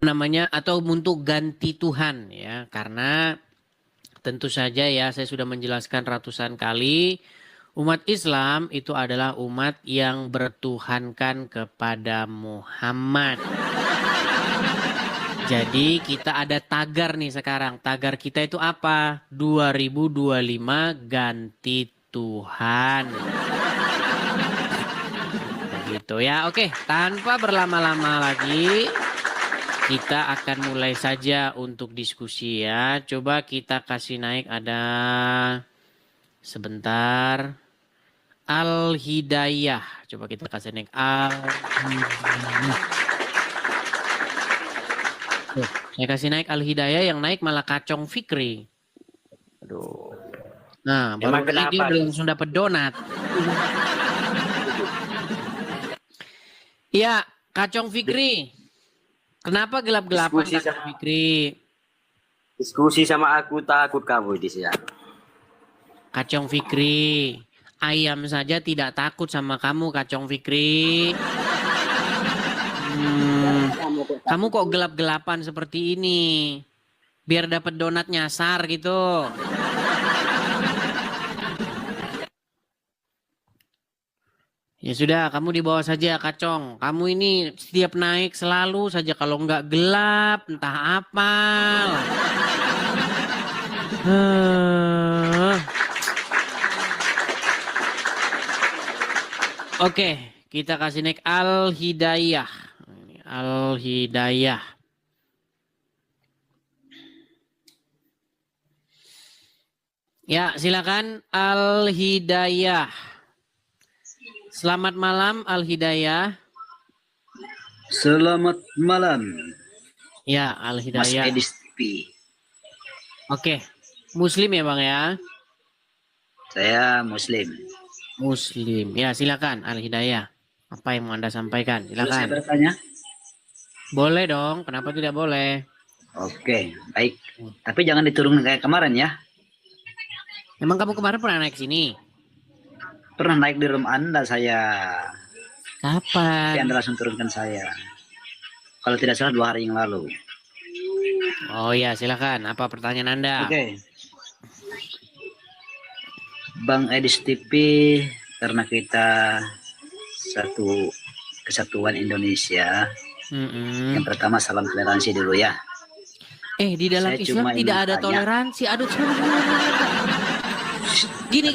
namanya atau untuk ganti Tuhan ya, karena tentu saja ya saya sudah menjelaskan ratusan kali umat Islam itu adalah umat yang bertuhankan kepada Muhammad. Jadi kita ada tagar nih sekarang. Tagar kita itu apa? 2025 ganti Tuhan. Begitu ya. Oke, tanpa berlama-lama lagi kita akan mulai saja untuk diskusi ya. Coba kita kasih naik ada sebentar. Al-Hidayah. Coba kita kasih naik Al-Hidayah. Saya kasih naik Al-Hidayah, yang naik malah Kacong Fikri. Aduh. Nah, baru naik dia udah langsung dapat donat. Iya, Kacong Fikri. Kenapa gelap-gelapan Kacong Fikri? Diskusi sama aku, takut kamu di sini. Kacong Fikri, ayam saja tidak takut sama kamu, Kacong Fikri. Kamu kok gelap-gelapan seperti ini? Biar dapat donat nyasar gitu. Ya sudah, kamu di bawah saja, Kacong. Kamu ini setiap naik selalu saja kalau nggak gelap, entah apa. Oke, kita kasih naik Al-Hidayah. Al-Hidayah. Ya, silakan Al-Hidayah. Selamat malam Al-Hidayah. Selamat malam. Ya, Al-Hidayah. Mas Edis TV. Oke, Muslim ya Bang ya? Saya Muslim. Muslim. Ya, silakan Al-Hidayah. Apa yang mau Anda sampaikan? Silakan. Saya bertanya? Boleh dong, kenapa tidak boleh? Oke, baik. Tapi jangan diturunkan kayak kemarin ya. Emang kamu kemarin pernah naik sini? Pernah naik di room Anda saya. Tapi Kapan? Anda langsung turunkan saya. Kalau tidak salah 2 hari yang lalu. Oh ya, silakan. Apa pertanyaan Anda? Oke. Bang Edis TV, karena kita satu kesatuan Indonesia. Yang pertama salam toleransi dulu ya. Di dalam Saya Islam cuma tidak ingin ada tanya. toleransi. Aduh, gini,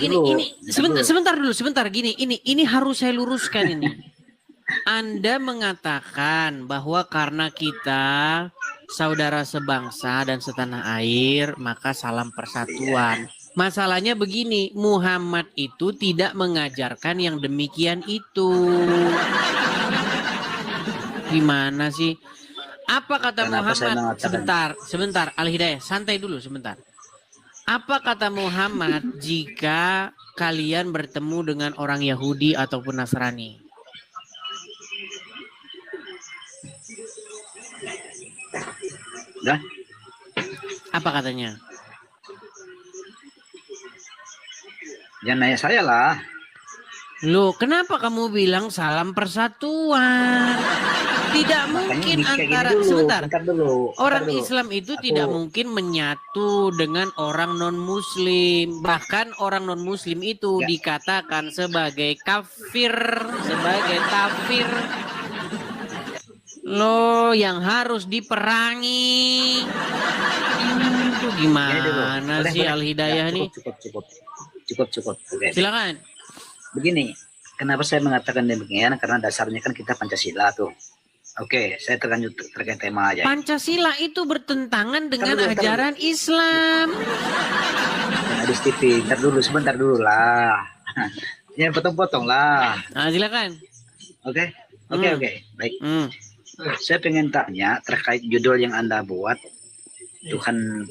sebentar gini, ini harus saya luruskan ini. Anda mengatakan bahwa karena kita saudara sebangsa dan setanah air, maka salam persatuan. Masalahnya begini, Muhammad itu tidak mengajarkan yang demikian itu. Gimana sih? Apa kata Kenapa Muhammad? Sebentar, Al-Hidayah, santai dulu sebentar. Apa kata Muhammad jika kalian bertemu dengan orang Yahudi ataupun Nasrani? Dah? Apa katanya? Jangan nanya saya lah. Loh, kenapa kamu bilang salam persatuan? Tidak mungkin antara sebentar. Orang Islam itu tidak mungkin menyatu dengan orang non-Muslim. Bahkan orang non-Muslim itu dikatakan sebagai kafir, sebagai kafir. Loh, yang harus diperangi. Itu gimana sih Al-Hidayah nih? Cukup. Okay. Silakan. Begini, kenapa saya mengatakan demikian? Karena dasarnya kan kita Pancasila tuh. Oke, saya terlanjut terkait tema aja. Pancasila itu bertentangan dengan ajaran Islam. Adis TV, sebentar dulu lah. Jangan potong-potong lah. Nah, silakan. Oke, baik. Saya pengen tanya terkait judul yang Anda buat, Tuhan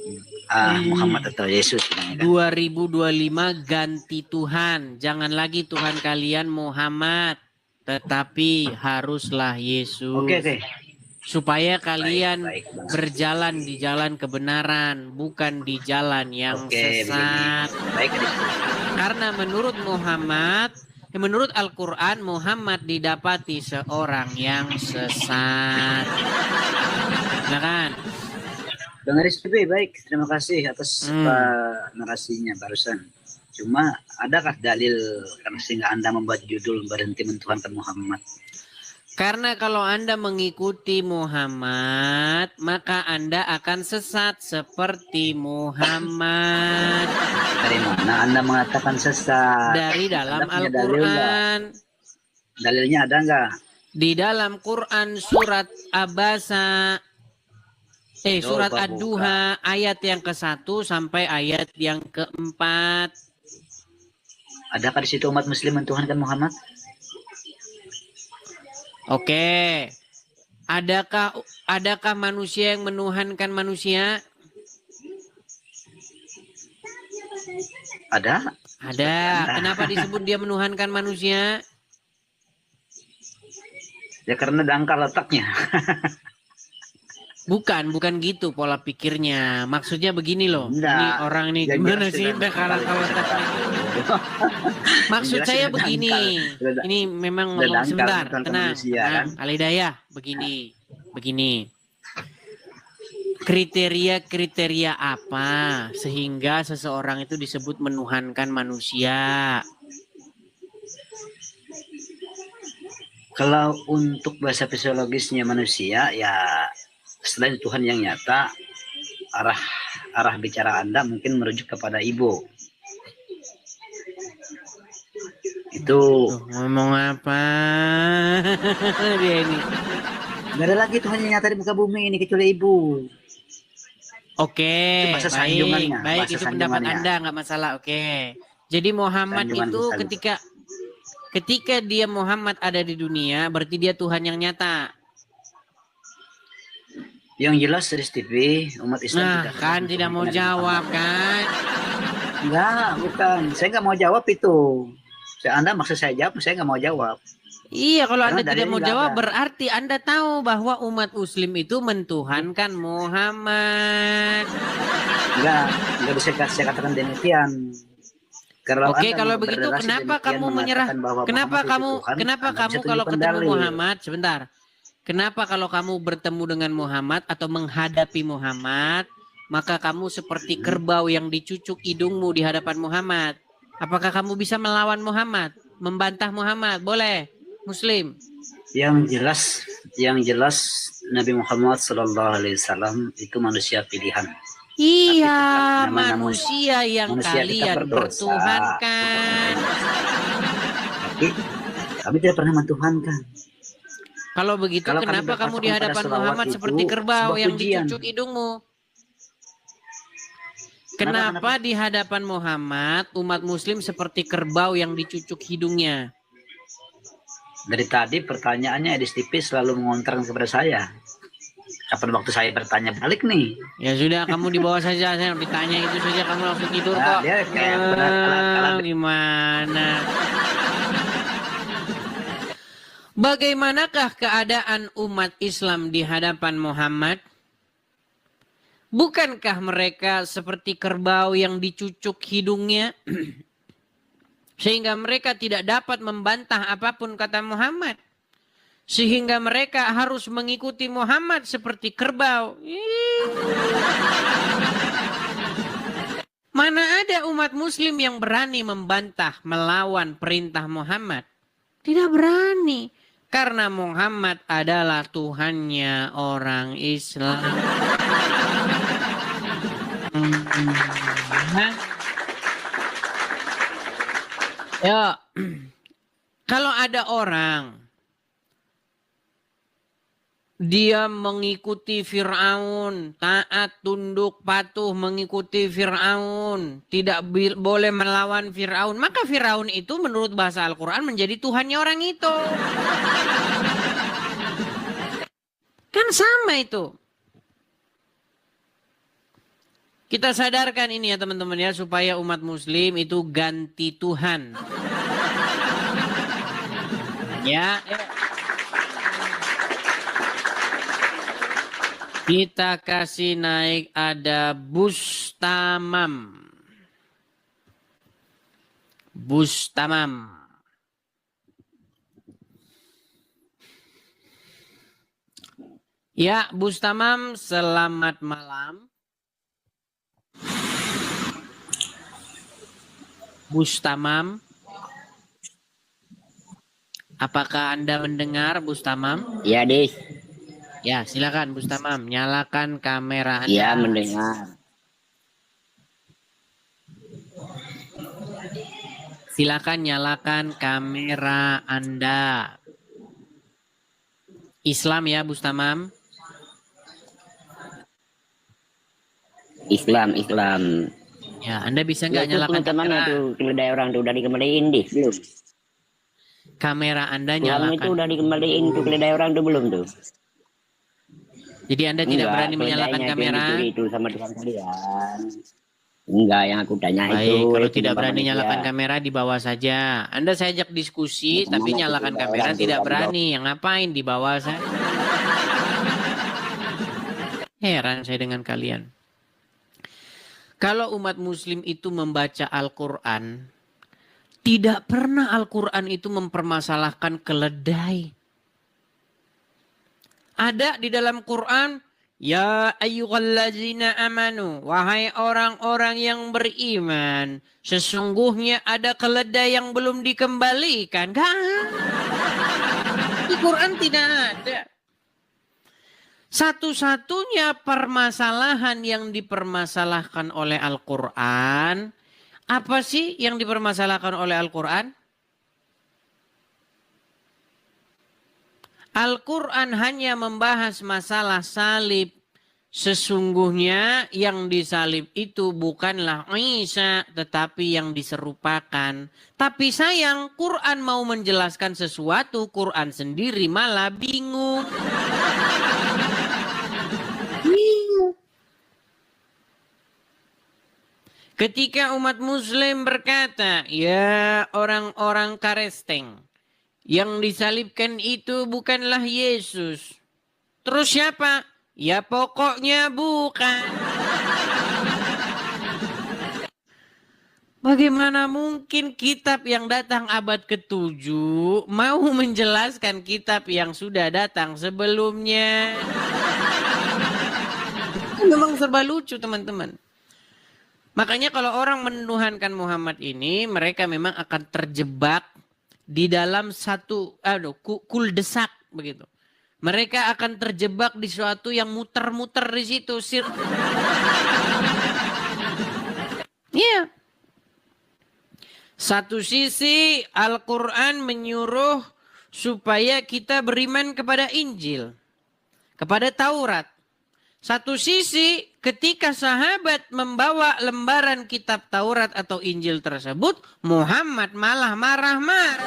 Muhammad atau Yesus. 2025 ganti Tuhan. Jangan lagi Tuhan kalian Muhammad, tetapi haruslah Yesus. Oke. Supaya kalian baik. berjalan di jalan kebenaran, bukan di jalan yang sesat. Baik. Karena menurut Muhammad, menurut Al-Quran, Muhammad didapati seorang yang sesat. Silakan. Bang Aris TV, baik. Terima kasih atas narasinya barusan. Cuma, adakah dalil karena sehingga Anda membuat judul berhenti mentuhankan Muhammad? Karena kalau Anda mengikuti Muhammad, maka Anda akan sesat seperti Muhammad. Dari mana Anda mengatakan sesat? Dari dalam Anda punya dalil nggak? Al-Quran. Dalilnya ada nggak? Di dalam Quran surat Abasa, surat Coba Ad-Duha ayat yang ke-1 sampai ayat yang ke-4. Adakah di situ umat muslim mentuhankan Muhammad? Oke. Adakah manusia yang menuhankan manusia? Ada. Ada. Kenapa disebut dia menuhankan manusia? Ya karena dangkal letaknya. Bukan gitu pola pikirnya. Maksudnya begini loh. Enggak. Ini orang nih Yang gimana jelas sih dengan dangkal letaknya? Maksud jelas saya dengan begini. dangkal. Ini memang Udah ngomong dangkal, sebentar. bukan Tenang. manusia, Tenang. kan? Al-Hidayah. Begini. Kriteria-kriteria apa sehingga seseorang itu disebut menuhankan manusia? Kalau untuk bahasa fisiologisnya manusia, ya selain Tuhan yang nyata, arah bicara Anda mungkin merujuk kepada ibu. Itu Ngomong apa dia ini? nggak ada lagi Tuhan yang nyata di muka bumi ini kecuali ibu. Oke, Itu bahasa baik, sanjungannya, baik bahasa itu pendapat sanjungannya. Anda nggak masalah. Oke, jadi Muhammad Sanjungan itu besar. ketika dia Muhammad ada di dunia, berarti dia Tuhan yang nyata. Yang jelas dari TV umat Islam Nah, tidak kan tidak mau jawab kan? Enggak, bukan. Saya nggak mau jawab itu. Anda maksud saya jawab, saya nggak mau jawab. Iya, kalau Karena Anda tidak dalilnya mau nggak jawab ada. berarti Anda tahu bahwa umat Muslim itu mentuhankan Muhammad. Enggak bisa saya katakan demikian. Oke, Anda kalau begitu berdalasi kenapa demikian kamu menyerah? mengatakan bahwa Kenapa Muhammad itu kamu Tuhan, kenapa Anda kamu bisa kalau tunjukkan ketemu dalil. Muhammad, sebentar. Kenapa kalau kamu bertemu dengan Muhammad atau menghadapi Muhammad, maka kamu seperti kerbau yang dicucuk hidungmu di hadapan Muhammad? Apakah kamu bisa melawan Muhammad? Membantah Muhammad? Boleh. Muslim. Yang jelas Nabi Muhammad SAW itu manusia pilihan. Iya, manusia yang manusia kalian pertuhankan. Tapi kami tidak pernah mentuhankan. Kalau begitu, Kalau kenapa kamu di hadapan Muhammad seperti kerbau yang dicucuk hidungmu? Kenapa di hadapan Muhammad umat Muslim seperti kerbau yang dicucuk hidungnya? Dari tadi pertanyaannya Edis TV selalu mengontrol kepada saya. Kapan waktu saya bertanya balik nih? Ya sudah, kamu di bawah saja. Saya ditanya itu saja kamu langsung tidur kok. Dia kayak gimana? Bagaimanakah keadaan umat Islam di hadapan Muhammad? Bukankah mereka seperti kerbau yang dicucuk hidungnya? Sehingga mereka tidak dapat membantah apapun kata Muhammad. Sehingga mereka harus mengikuti Muhammad seperti kerbau. Mana ada umat muslim yang berani membantah melawan perintah Muhammad? Tidak berani. Karena Muhammad adalah Tuhannya orang Islam. Ya, kalau ada orang dia mengikuti Fir'aun, taat, tunduk, patuh mengikuti Fir'aun, tidak boleh melawan Fir'aun, maka Fir'aun itu menurut bahasa Al-Quran menjadi Tuhannya orang itu. Kan sama itu. Kita sadarkan ini ya teman-teman ya, supaya umat muslim itu ganti Tuhan. Ya. Kita kasih naik ada Bustamam. Bustamam. Ya, Bustamam, selamat malam. Bustamam, apakah Anda mendengar, Bustamam? Iya, Dis. Ya, silakan Bustamam, nyalakan kamera Anda. Iya, mendengar. Silakan nyalakan kamera Anda. Islam ya, Bustamam? Islam. Ya, Anda bisa nggak Ya, itu nyalakan teman-teman kamera? tuh keledai orang tuh udah dikembaliin, Dis. Belum. Kamera Anda Tuhan itu nyalakan. udah dikembaliin tuh keledai orang tuh belum tuh. Jadi Anda tidak berani menyalakan keledainya itu yang kamera? dicuri itu sama Tuhan kalian. Enggak, yang aku tanya Baik, itu. kalau itu tidak tentang berani manusia. nyalakan kamera di bawah saja. Anda saya ajak diskusi, Ya, tapi kemana nyalakan itu kamera orang tuh tidak tadi, berani. Yang ngapain di bawah saya? Heran saya dengan kalian. Kalau umat muslim itu membaca Al-Quran, tidak pernah Al-Quran itu mempermasalahkan keledai. Ada di dalam Quran, ya ayyuhallazina amanu, wahai orang-orang yang beriman, sesungguhnya ada keledai yang belum dikembalikan. Kan? Di Quran tidak ada. Satu-satunya permasalahan yang dipermasalahkan oleh Al-Quran, apa sih yang dipermasalahkan oleh Al-Quran? Al-Quran hanya membahas masalah salib. Sesungguhnya yang disalib itu bukanlah Isa, tetapi yang diserupakan. Tapi sayang, Quran mau menjelaskan sesuatu, Quran sendiri malah bingung. Ketika umat muslim berkata, ya orang-orang Karesteng, yang disalibkan itu bukanlah Yesus. Terus siapa? Ya pokoknya bukan. Bagaimana mungkin kitab yang datang abad ke-7 mau menjelaskan kitab yang sudah datang sebelumnya? Memang serba lucu teman-teman. Makanya kalau orang menuhankan Muhammad ini, mereka memang akan terjebak di dalam satu kuldesak begitu. Mereka akan terjebak di suatu yang muter-muter di situ. Iya. Satu sisi Al-Quran menyuruh supaya kita beriman kepada Injil, kepada Taurat. Satu sisi ketika sahabat membawa lembaran kitab Taurat atau Injil tersebut, Muhammad malah marah-marah.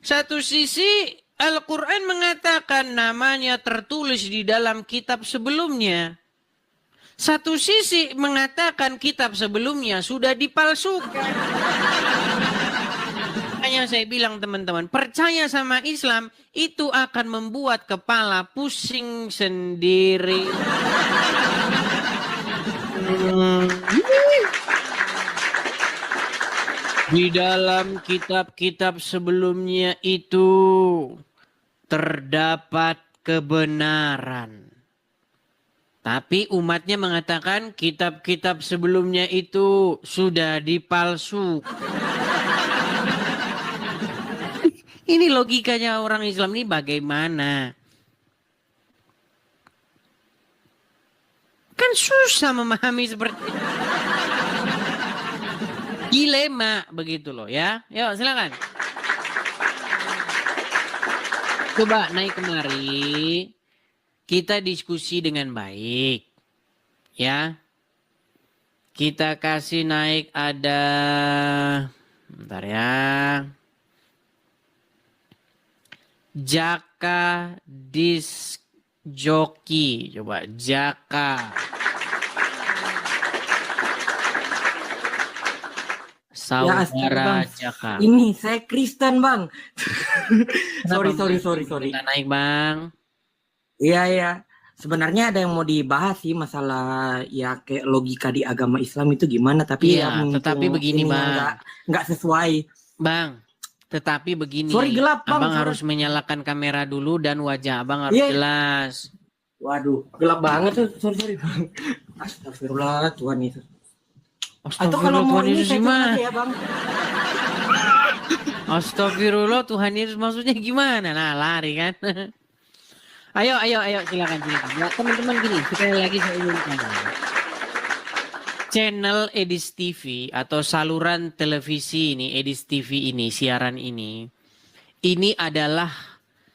Satu sisi Al-Quran mengatakan namanya tertulis di dalam kitab sebelumnya. Satu sisi mengatakan kitab sebelumnya sudah dipalsukan. Makanya saya bilang teman-teman, percaya sama Islam itu akan membuat kepala pusing sendiri. Di dalam kitab-kitab sebelumnya itu terdapat kebenaran. Tapi umatnya mengatakan kitab-kitab sebelumnya itu sudah dipalsukan. Ini logikanya orang Islam ini bagaimana? Kan susah memahami seperti itu. Dilema begitu loh ya. Yuk silakan. Coba naik kemari. Kita diskusi dengan baik. Ya. Kita kasih naik ada. Bentar ya. Jaka Disc Joki. Coba Jaka. Saudara Jaka. Ini saya Kristen, Bang. sorry. Kita naik, Bang. Iya. Sebenarnya ada yang mau dibahas sih masalah ya kayak logika di agama Islam itu gimana, tapi iya, ya tetapi begini, Bang. Nggak sesuai. Bang, Tetapi begini, Sorry, gelap, Bang. abang Sorry. harus menyalakan kamera dulu dan wajah abang harus Iya. jelas. Waduh, gelap banget tuh. Sorry Bang. Astagfirullah Tuhan Yesus. Atau Astagfirullah kalau mau Tuhan ini Yesus saya gimana? ya Bang. Astagfirullah Tuhan Yesus maksudnya gimana? Nah lari kan. Ayo silakan. Ya, teman-teman gini, sekali lagi saya ingatkan. Channel Edis TV atau saluran televisi ini, Edis TV ini, siaran ini adalah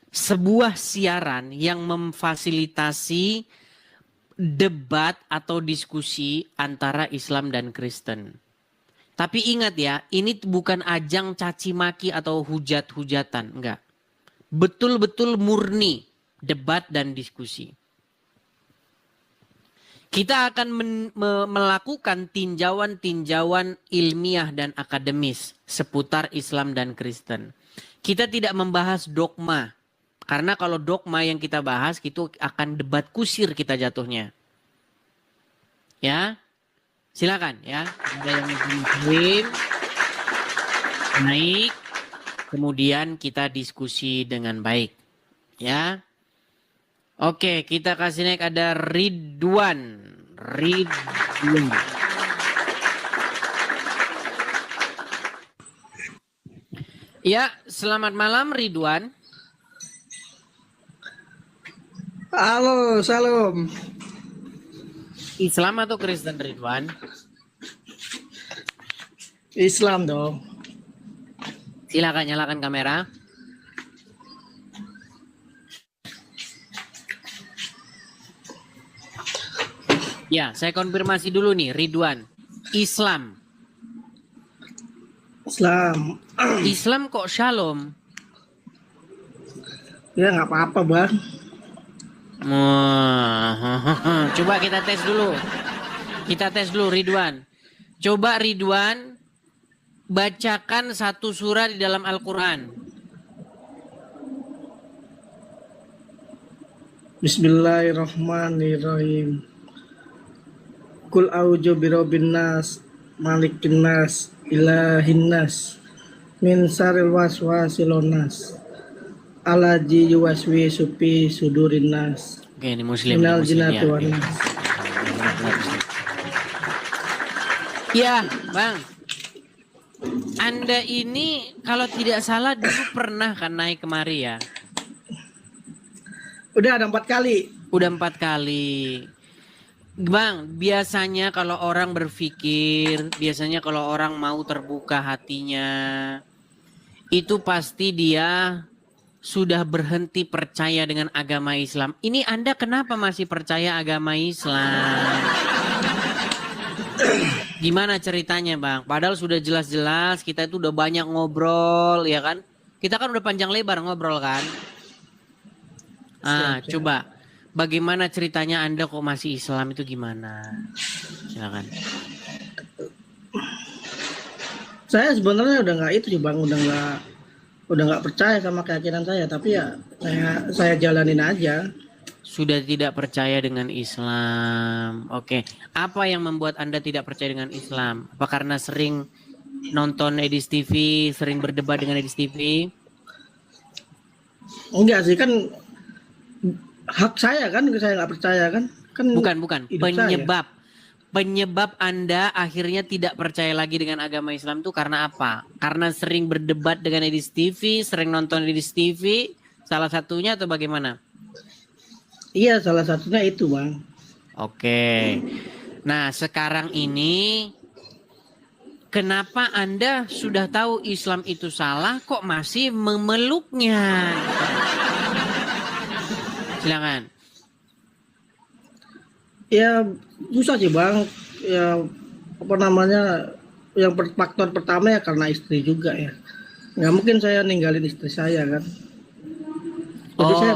sebuah siaran yang memfasilitasi debat atau diskusi antara Islam dan Kristen. Tapi ingat ya, ini bukan ajang caci maki atau hujat-hujatan, enggak. Betul-betul murni debat dan diskusi. Kita akan melakukan tinjauan-tinjauan ilmiah dan akademis seputar Islam dan Kristen. Kita tidak membahas dogma. Karena kalau dogma yang kita bahas itu akan debat kusir kita jatuhnya. Ya. Silakan ya. Ada yang ingin naik. Kemudian kita diskusi dengan baik. Ya. Oke, kita kasih naik ada Ridwan. Ya, selamat malam Ridwan. Halo, salam. Islam atau Kristen Ridwan? Islam dong. Silakan nyalakan kamera. Ya, saya konfirmasi dulu nih, Ridwan. Islam. Islam. Islam kok shalom? Ya nggak apa-apa bang. Coba kita tes dulu. Kita tes dulu Ridwan. Coba Ridwan bacakan satu surah di dalam Al-Quran. Bismillahirrahmanirrahim. Kul a'udzu birabbin nas, malikin nas, ilahin nas, min syarril waswasil nas, alaji yuwaswisu fi sudurin nas. Oke, ini muslim. Minal Ini muslim, jinnati ya. wan nas. Ya, Bang. Anda ini kalau tidak salah dulu pernah kan naik kemari ya? Udah ada 4 kali. Udah 4 kali. Bang, biasanya kalau orang berpikir, biasanya kalau orang mau terbuka hatinya, itu pasti dia sudah berhenti percaya dengan agama Islam. Ini Anda kenapa masih percaya agama Islam? Gimana ceritanya Bang? Padahal sudah jelas-jelas kita itu udah banyak ngobrol ya kan? Kita kan udah panjang lebar ngobrol kan? Siap. Coba. Bagaimana ceritanya Anda kok masih Islam itu gimana? Silakan. Saya sebenarnya udah nggak itu sih bang, udah nggak percaya sama keyakinan saya, tapi ya saya jalanin aja. Sudah tidak percaya dengan Islam. Oke. Apa yang membuat Anda tidak percaya dengan Islam? Apa karena sering nonton Edis TV, sering berdebat dengan Edis TV? Enggak sih, kan hak saya kan, saya nggak percaya kan. Bukan. hidup Penyebab Anda akhirnya tidak percaya lagi dengan agama Islam itu karena apa? Karena sering berdebat dengan Edis TV, sering nonton Edis TV, salah satunya atau bagaimana? Iya, salah satunya itu bang. Oke. Nah, sekarang ini kenapa Anda sudah tahu Islam itu salah kok masih memeluknya? Silakan. Ya susah sih bang. Ya apa namanya? Yang faktor pertama ya karena istri juga ya. Nggak mungkin saya ninggalin istri saya kan. Jadi saya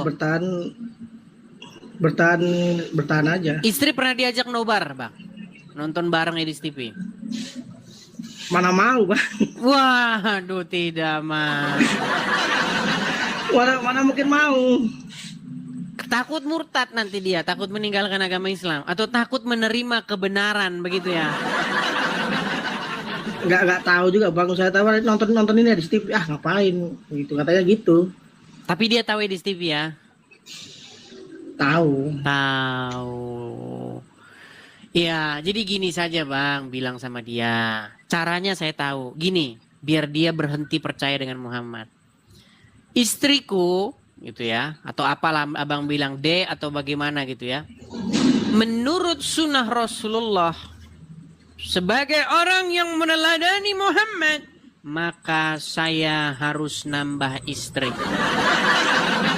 bertahan aja. Istri pernah diajak nobar, Bang? Nonton bareng Edis TV? Mana mau bang? Waduh, tidak Mas. Mana mungkin mau. Takut murtad nanti dia, takut meninggalkan agama Islam atau takut menerima kebenaran begitu ya. nggak tahu juga bang. Saya tahu nonton ini di TV. Ah ngapain? Gitu katanya gitu. Tapi dia tahu Edis TV ya? Tahu. Tahu. Ya, jadi gini saja bang, bilang sama dia. Caranya saya tahu. Gini, biar dia berhenti percaya dengan Muhammad. Istriku, gitu ya, atau apalah abang bilang D atau bagaimana gitu ya. Menurut sunnah Rasulullah, sebagai orang yang meneladani Muhammad, maka saya harus nambah istri.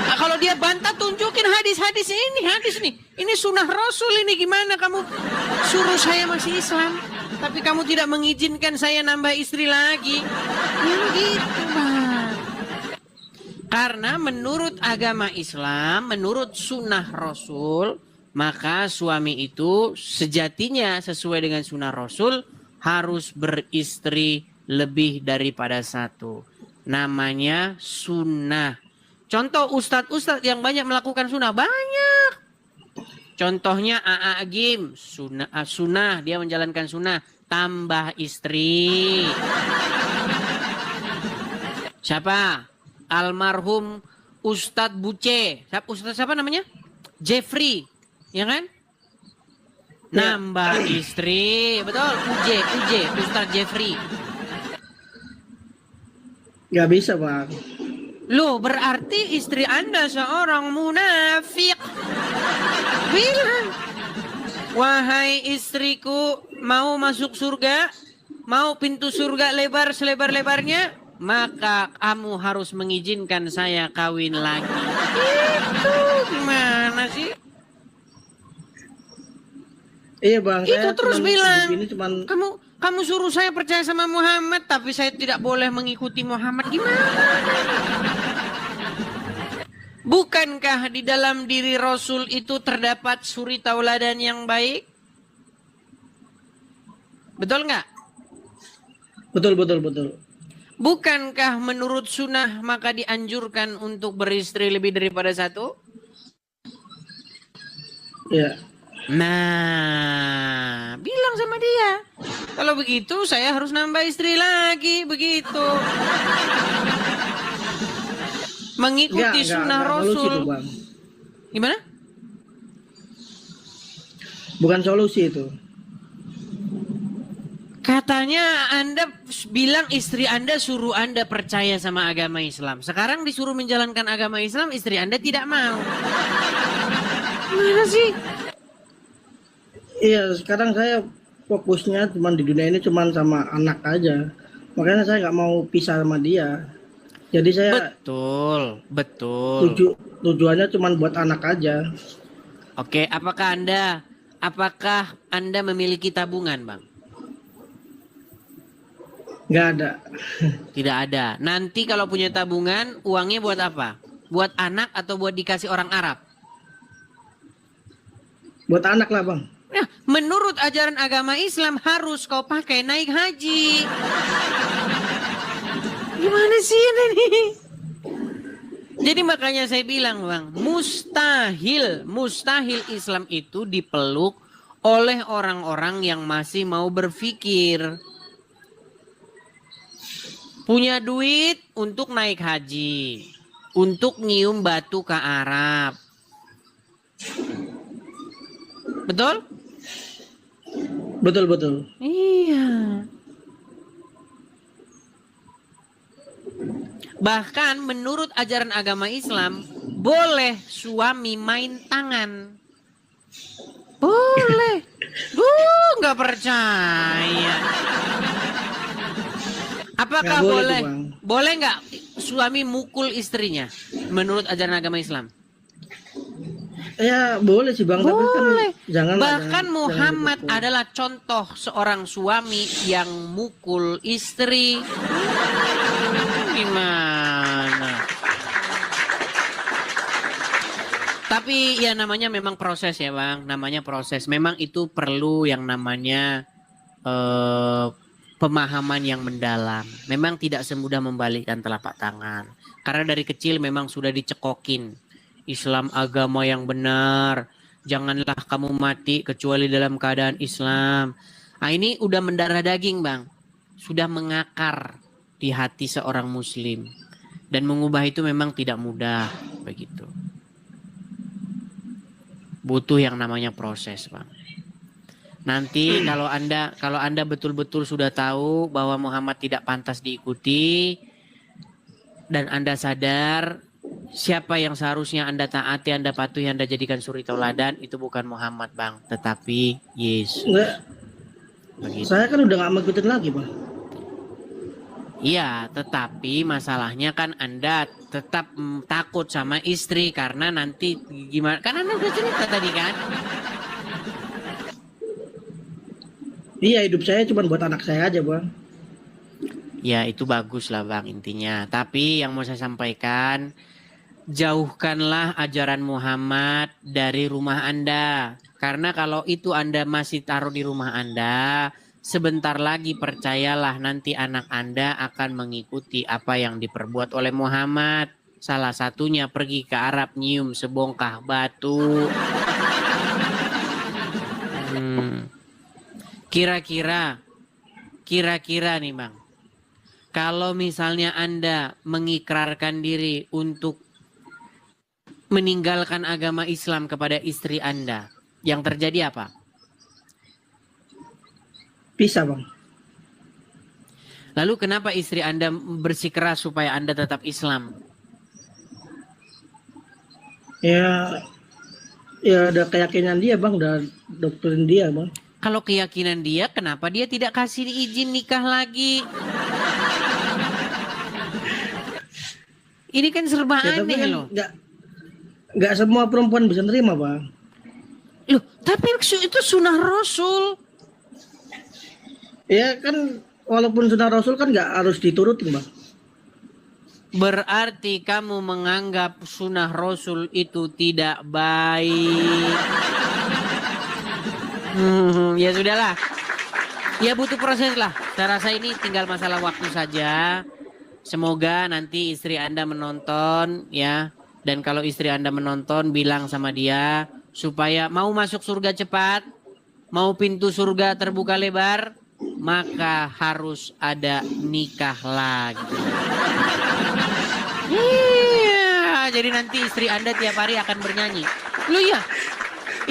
Nah, kalau dia bantah, tunjukin hadis-hadis ini, hadis nih. Ini sunnah Rasul ini, gimana kamu suruh saya masih Islam, tapi kamu tidak mengizinkan saya nambah istri lagi. Yang gitu bang. Karena menurut agama Islam, menurut sunnah Rasul, maka suami itu sejatinya sesuai dengan sunnah Rasul harus beristri lebih daripada satu. Namanya sunnah. Contoh ustadz-ustadz yang banyak melakukan sunnah, banyak. Contohnya A.A. Agim, sunnah, dia menjalankan sunnah, tambah istri. Siapa? Almarhum Ustadz Buce. Ustadz siapa namanya? Jeffrey, ya kan? Nambah istri, betul. Uje, Ustadz Jeffrey. Nggak bisa bang. Loh, berarti istri Anda seorang munafik. Bilang, wahai istriku, mau masuk surga, mau pintu surga lebar selebar-lebarnya, maka kamu harus mengizinkan saya kawin lagi. Itu gimana sih? Iya bang. Itu saya terus bilang, kamu suruh saya percaya sama Muhammad, tapi saya tidak boleh mengikuti Muhammad. Gimana? Bukankah di dalam diri Rasul itu terdapat suri tauladan yang baik? Betul nggak? Betul. Bukankah menurut sunnah maka dianjurkan untuk beristri lebih daripada satu? Iya. Nah, bilang sama dia, kalau begitu saya harus nambah istri lagi, begitu. Mengikuti sunnah Rasul. Itu, gimana? Bukan solusi itu. Katanya Anda bilang istri Anda suruh Anda percaya sama agama Islam. Sekarang disuruh menjalankan agama Islam, istri Anda tidak mau. Gimana sih? Iya, sekarang saya fokusnya cuma di dunia ini cuma sama anak aja. Makanya saya nggak mau pisah sama dia. Jadi saya betul. Tujuannya cuma buat anak aja. Oke, apakah Anda memiliki tabungan, Bang? Nggak ada. Tidak ada. Nanti kalau punya tabungan, uangnya buat apa? Buat anak atau buat dikasih orang Arab? Buat anak lah bang. Nah, menurut ajaran agama Islam harus kau pakai naik haji. Gimana sih ini? Jadi makanya saya bilang bang, mustahil Islam itu dipeluk oleh orang-orang yang masih mau berpikir. Punya duit untuk naik haji, untuk nyium batu ke Arab. Betul? Betul. Iya. Bahkan menurut ajaran agama Islam, boleh suami main tangan. Boleh. Nggak percaya. Apakah boleh nggak suami mukul istrinya menurut ajaran agama Islam? Ya boleh sih bang. Boleh. Tapi kan bahkan Muhammad adalah contoh seorang suami yang mukul istri. Gimana? Tapi ya namanya memang proses ya bang. Namanya proses. Memang itu perlu yang namanya pemahaman yang mendalam. Memang tidak semudah membalikkan telapak tangan. Karena dari kecil memang sudah dicekokin. Islam agama yang benar. Janganlah kamu mati kecuali dalam keadaan Islam. Nah ini udah mendarah daging bang. sudah mengakar di hati seorang muslim. Dan mengubah itu memang tidak mudah, begitu. Butuh yang namanya proses, Bang. Nanti kalau Anda betul-betul sudah tahu bahwa Muhammad tidak pantas diikuti dan Anda sadar siapa yang seharusnya Anda taati, Anda patuhi, Anda jadikan suri tauladan, itu bukan Muhammad, Bang, tetapi Yesus. Enggak, Begitu. saya kan udah nggak mau ikutin lagi, Bang. Iya, tetapi masalahnya kan Anda tetap takut sama istri karena nanti gimana? Kan Anda udah cerita tadi kan? Iya, hidup saya cuma buat anak saya aja, Bang. Ya itu bagus lah Bang intinya. Tapi yang mau saya sampaikan, jauhkanlah ajaran Muhammad dari rumah Anda. Karena kalau itu Anda masih taruh di rumah Anda, sebentar lagi percayalah nanti anak Anda akan mengikuti apa yang diperbuat oleh Muhammad. Salah satunya pergi ke Arab nyium sebongkah batu. Kira-kira nih Bang, kalau misalnya Anda mengikrarkan diri untuk meninggalkan agama Islam kepada istri Anda, yang terjadi apa? Bisa, Bang. Lalu kenapa istri Anda bersikeras supaya Anda tetap Islam? Ya ada keyakinan dia, Bang, udah doktrin dia, Bang. Kalau keyakinan dia, kenapa dia tidak kasih izin nikah lagi? Ini kan serba Ya, aneh loh. Nggak semua perempuan bisa nerima, Bang. Loh, tapi itu sunnah Rasul. Ya kan, walaupun sunnah Rasul kan nggak harus diturutin, Bang. Berarti kamu menganggap sunnah Rasul itu tidak baik. Ya sudahlah. Ya butuh proses lah. Saya rasa ini tinggal masalah waktu saja. Semoga nanti istri Anda menonton ya. Dan kalau istri Anda menonton, bilang sama dia supaya mau masuk surga cepat, mau pintu surga terbuka lebar, maka harus ada nikah lagi. Iya, jadi nanti istri Anda tiap hari akan bernyanyi. Loh ya,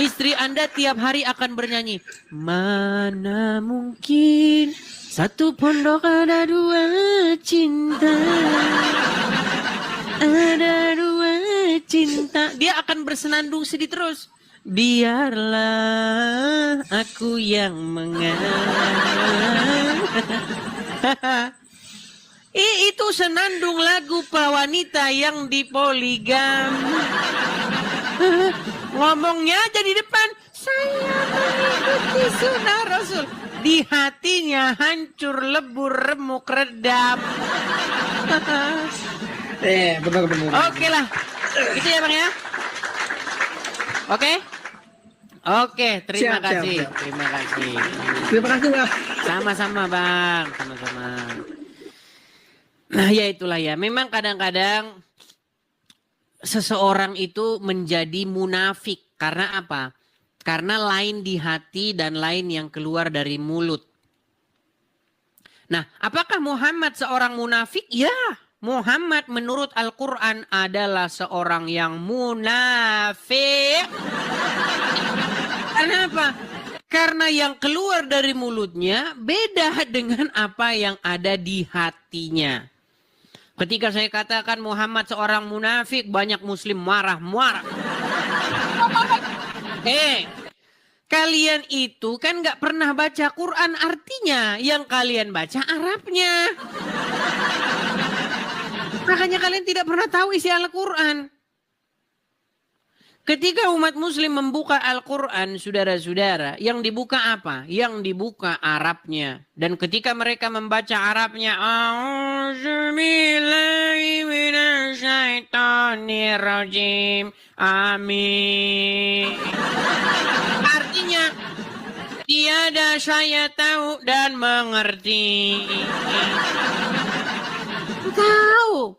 istri Anda tiap hari akan bernyanyi. Mana mungkin satu pondok ada dua cinta. Ada dua cinta. Dia akan bersenandung sedih terus. Biarlah aku yang mengalah. Itu senandung lagu wanita yang dipoligam. Ngomongnya aja di depan, saya mengikuti sunnah Rasul. Di hatinya hancur, lebur, remuk, redam. Benar. Oke lah, itu ya Bang ya. Oke, terima kasih. Siap. Terima kasih. Terima kasih, Bang. Sama-sama Bang, sama-sama. Nah ya itulah ya, memang kadang-kadang seseorang itu menjadi munafik. Karena apa? Karena lain di hati dan lain yang keluar dari mulut. Nah, apakah Muhammad seorang munafik? Ya, Muhammad menurut Al-Quran adalah seorang yang munafik. Kenapa? Karena yang keluar dari mulutnya beda dengan apa yang ada di hatinya. Ketika saya katakan Muhammad seorang munafik, banyak muslim marah. Kalian itu kan gak pernah baca Quran, artinya yang kalian baca Arabnya. Makanya kalian tidak pernah tahu isi Al-Quran. Ketika umat muslim membuka Al-Quran, saudara-saudara, yang dibuka apa? Yang dibuka Arabnya. Dan ketika mereka membaca Arabnya, A'udzubillahiminasyaitonirrajim. Amin. Artinya, tiada saya tahu dan mengerti. Tahu.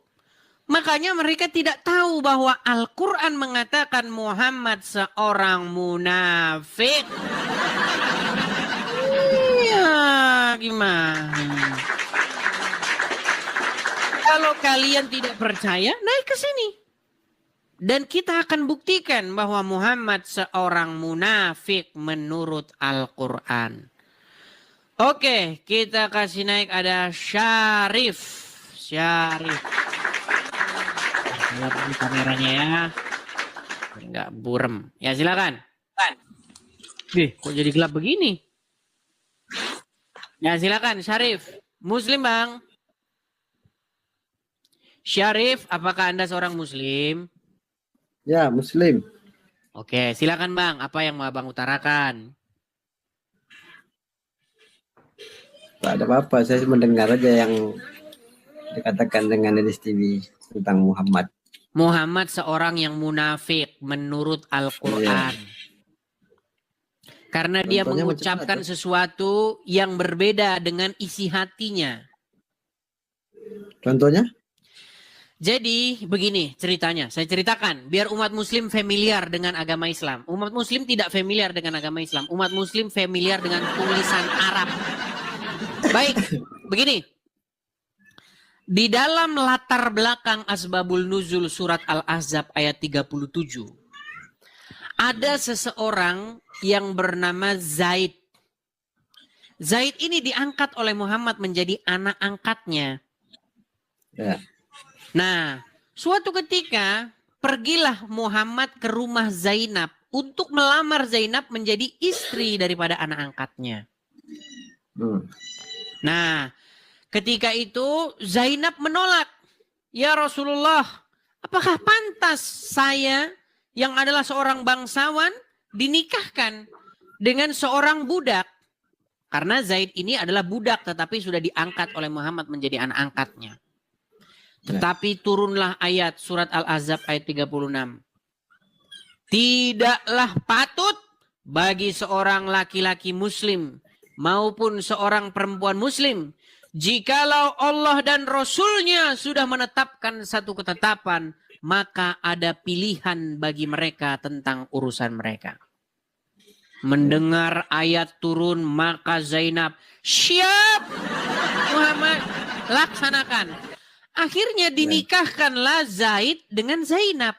Makanya mereka tidak tahu bahwa Al-Quran mengatakan Muhammad seorang munafik. Iya, gimana? Kalau kalian tidak percaya, naik ke sini. Dan kita akan buktikan bahwa Muhammad seorang munafik menurut Al-Quran. Oke, kita kasih naik ada Syarif. Syarif. Lihat ini kameranya ya. Enggak burem. Ya silakan. Kok jadi gelap begini? Ya silakan Syarif. Muslim bang. Syarif, apakah Anda seorang Muslim? Ya, Muslim. Oke, silakan bang. Apa yang mau abang utarakan? Tak ada apa-apa, saya mendengar aja yang dikatakan dengan Dedis TV tentang Muhammad. Muhammad seorang yang munafik menurut Al-Quran. Karena dia Contohnya mengucapkan sesuatu yang berbeda dengan isi hatinya. Contohnya? Jadi begini ceritanya, saya ceritakan biar umat muslim familiar dengan agama Islam. Umat muslim tidak familiar dengan agama Islam. Umat muslim familiar dengan tulisan Arab. Baik, begini. Di dalam latar belakang Asbabul Nuzul surat Al-Ahzab ayat 37. Ada seseorang yang bernama Zaid. Zaid ini diangkat oleh Muhammad menjadi anak angkatnya. Ya. Nah, suatu ketika pergilah Muhammad ke rumah Zainab untuk melamar Zainab menjadi istri daripada anak angkatnya. Nah, ketika itu Zainab menolak. Ya Rasulullah, apakah pantas saya yang adalah seorang bangsawan dinikahkan dengan seorang budak? Karena Zaid ini adalah budak tetapi sudah diangkat oleh Muhammad menjadi anak angkatnya. Tetapi turunlah ayat surat Al-Ahzab ayat 36. Tidaklah patut bagi seorang laki-laki muslim maupun seorang perempuan muslim jikalau Allah dan Rasulnya sudah menetapkan satu ketetapan, maka ada pilihan bagi mereka tentang urusan mereka. Mendengar ayat turun, maka Zainab, siap Muhammad, laksanakan. Akhirnya dinikahkanlah Zaid dengan Zainab.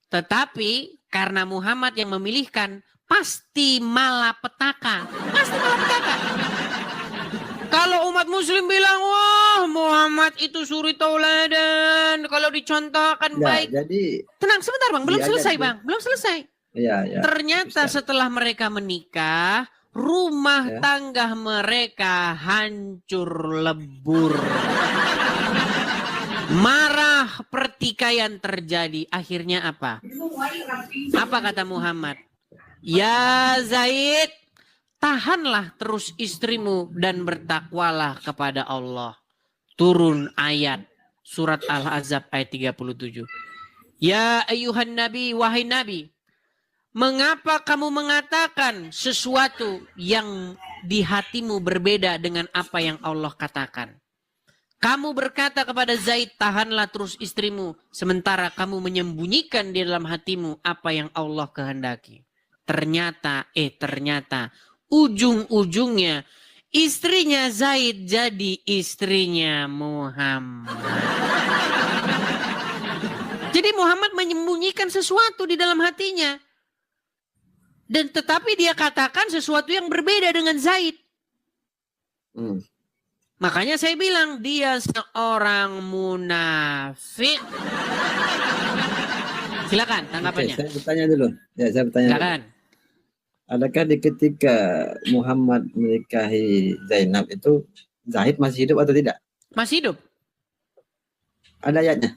Tetapi karena Muhammad yang memilihkan, pasti malapetaka. Pasti malapetaka. Kalau umat muslim bilang, wah Muhammad itu suri tauladan. Kalau dicontohkan Ya, baik. jadi Tenang sebentar bang, belum selesai dulu. bang. Belum selesai. Ya. Ternyata Bisa. setelah mereka menikah, rumah Ya. tangga mereka hancur lebur. Marah, pertikaian terjadi. Akhirnya apa? Apa kata Muhammad? Ya Zaid, tahanlah terus istrimu dan bertakwalah kepada Allah. Turun ayat surat Al-Ahzab ayat 37. Ya ayuhan nabi, wahai nabi, mengapa kamu mengatakan sesuatu yang di hatimu berbeda dengan apa yang Allah katakan? Kamu berkata kepada Zaid, tahanlah terus istrimu, sementara kamu menyembunyikan di dalam hatimu apa yang Allah kehendaki. Ternyata ujung-ujungnya istrinya Zaid jadi istrinya Muhammad. Jadi Muhammad menyembunyikan sesuatu di dalam hatinya. Dan tetapi dia katakan sesuatu yang berbeda dengan Zaid. Makanya saya bilang dia seorang munafik. Silakan tanggapannya. Oke, saya bertanya dulu. Silakan. Adakah di ketika Muhammad menikahi Zainab itu Zaid masih hidup atau tidak? Masih hidup? Ada ayatnya?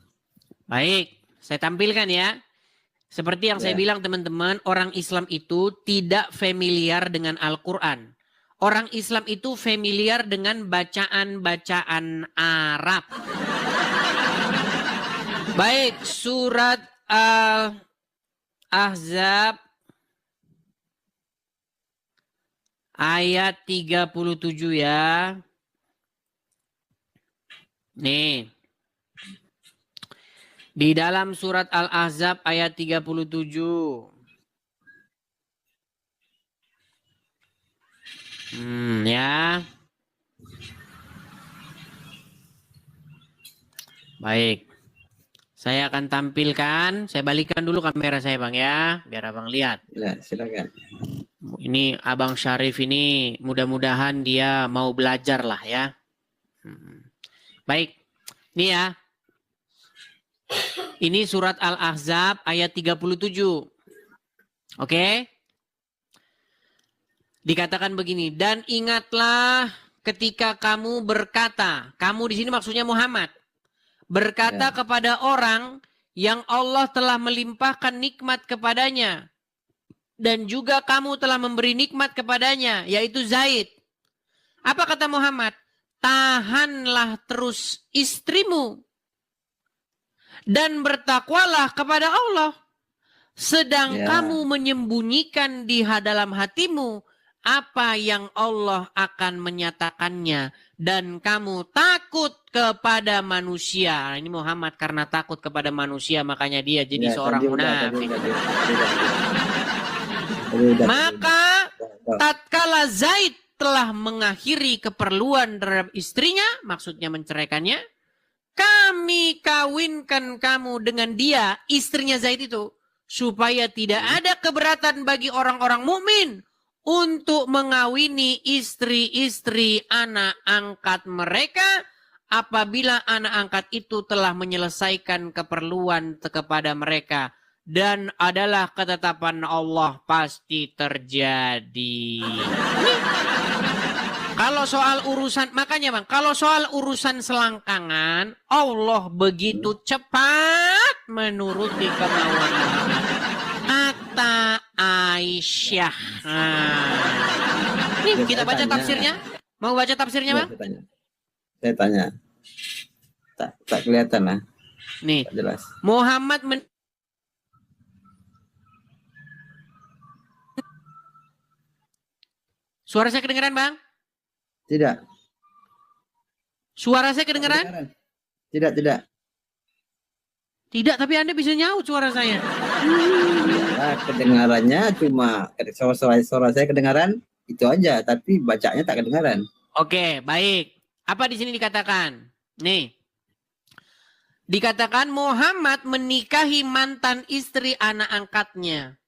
Baik, saya tampilkan ya. Seperti yang saya bilang teman-teman, orang Islam itu tidak familiar dengan Al-Quran. Orang Islam itu familiar dengan bacaan-bacaan Arab. Baik, surat Al-Ahzab ayat 37 ya. Nih. Di dalam surat Al-Ahzab ayat 37. Ya. Baik. Saya akan tampilkan, saya balikan dulu kamera saya Bang ya, biar Abang lihat. Ya, silakan. Ini Abang Syarif ini mudah-mudahan dia mau belajar lah ya. Baik, ini ya. Ini surat Al-Ahzab ayat 37. Oke? Dikatakan begini, dan ingatlah ketika kamu berkata, kamu di sini maksudnya Muhammad, berkata kepada orang yang Allah telah melimpahkan nikmat kepadanya, dan juga kamu telah memberi nikmat kepadanya, yaitu Zaid. Apa kata Muhammad? Tahanlah terus istrimu dan bertakwalah kepada Allah. Sedang kamu menyembunyikan di dalam hatimu apa yang Allah akan menyatakannya. Dan kamu takut kepada manusia. Ini Muhammad karena takut kepada manusia makanya dia jadi seorang munafik. Maka tatkala Zaid telah mengakhiri keperluan terhadap istrinya, maksudnya menceraikannya, kami kawinkan kamu dengan dia, istrinya Zaid itu, supaya tidak ada keberatan bagi orang-orang mukmin untuk mengawini istri-istri anak angkat mereka apabila anak angkat itu telah menyelesaikan keperluan kepada mereka. Dan adalah ketetapan Allah pasti terjadi. Kalau soal urusan, makanya Bang, kalau soal urusan selangkangan, Allah begitu cepat menuruti kemauan Muhammad. Kata Aisyah. Nih kita baca tafsirnya. Mau baca tafsirnya Bang? Saya tanya. Tak kelihatan lah. Nih. Tak jelas. Muhammad Suara saya kedengeran Bang? Tidak. Suara saya kedengeran? Tidak. Tidak, tapi Anda bisa nyaut suara saya. Ya, kedengarannya cuma suara saya kedengaran itu aja, tapi bacanya tak kedengaran. Oke, baik. Apa di sini dikatakan? Nih. Dikatakan Muhammad menikahi mantan istri anak angkatnya.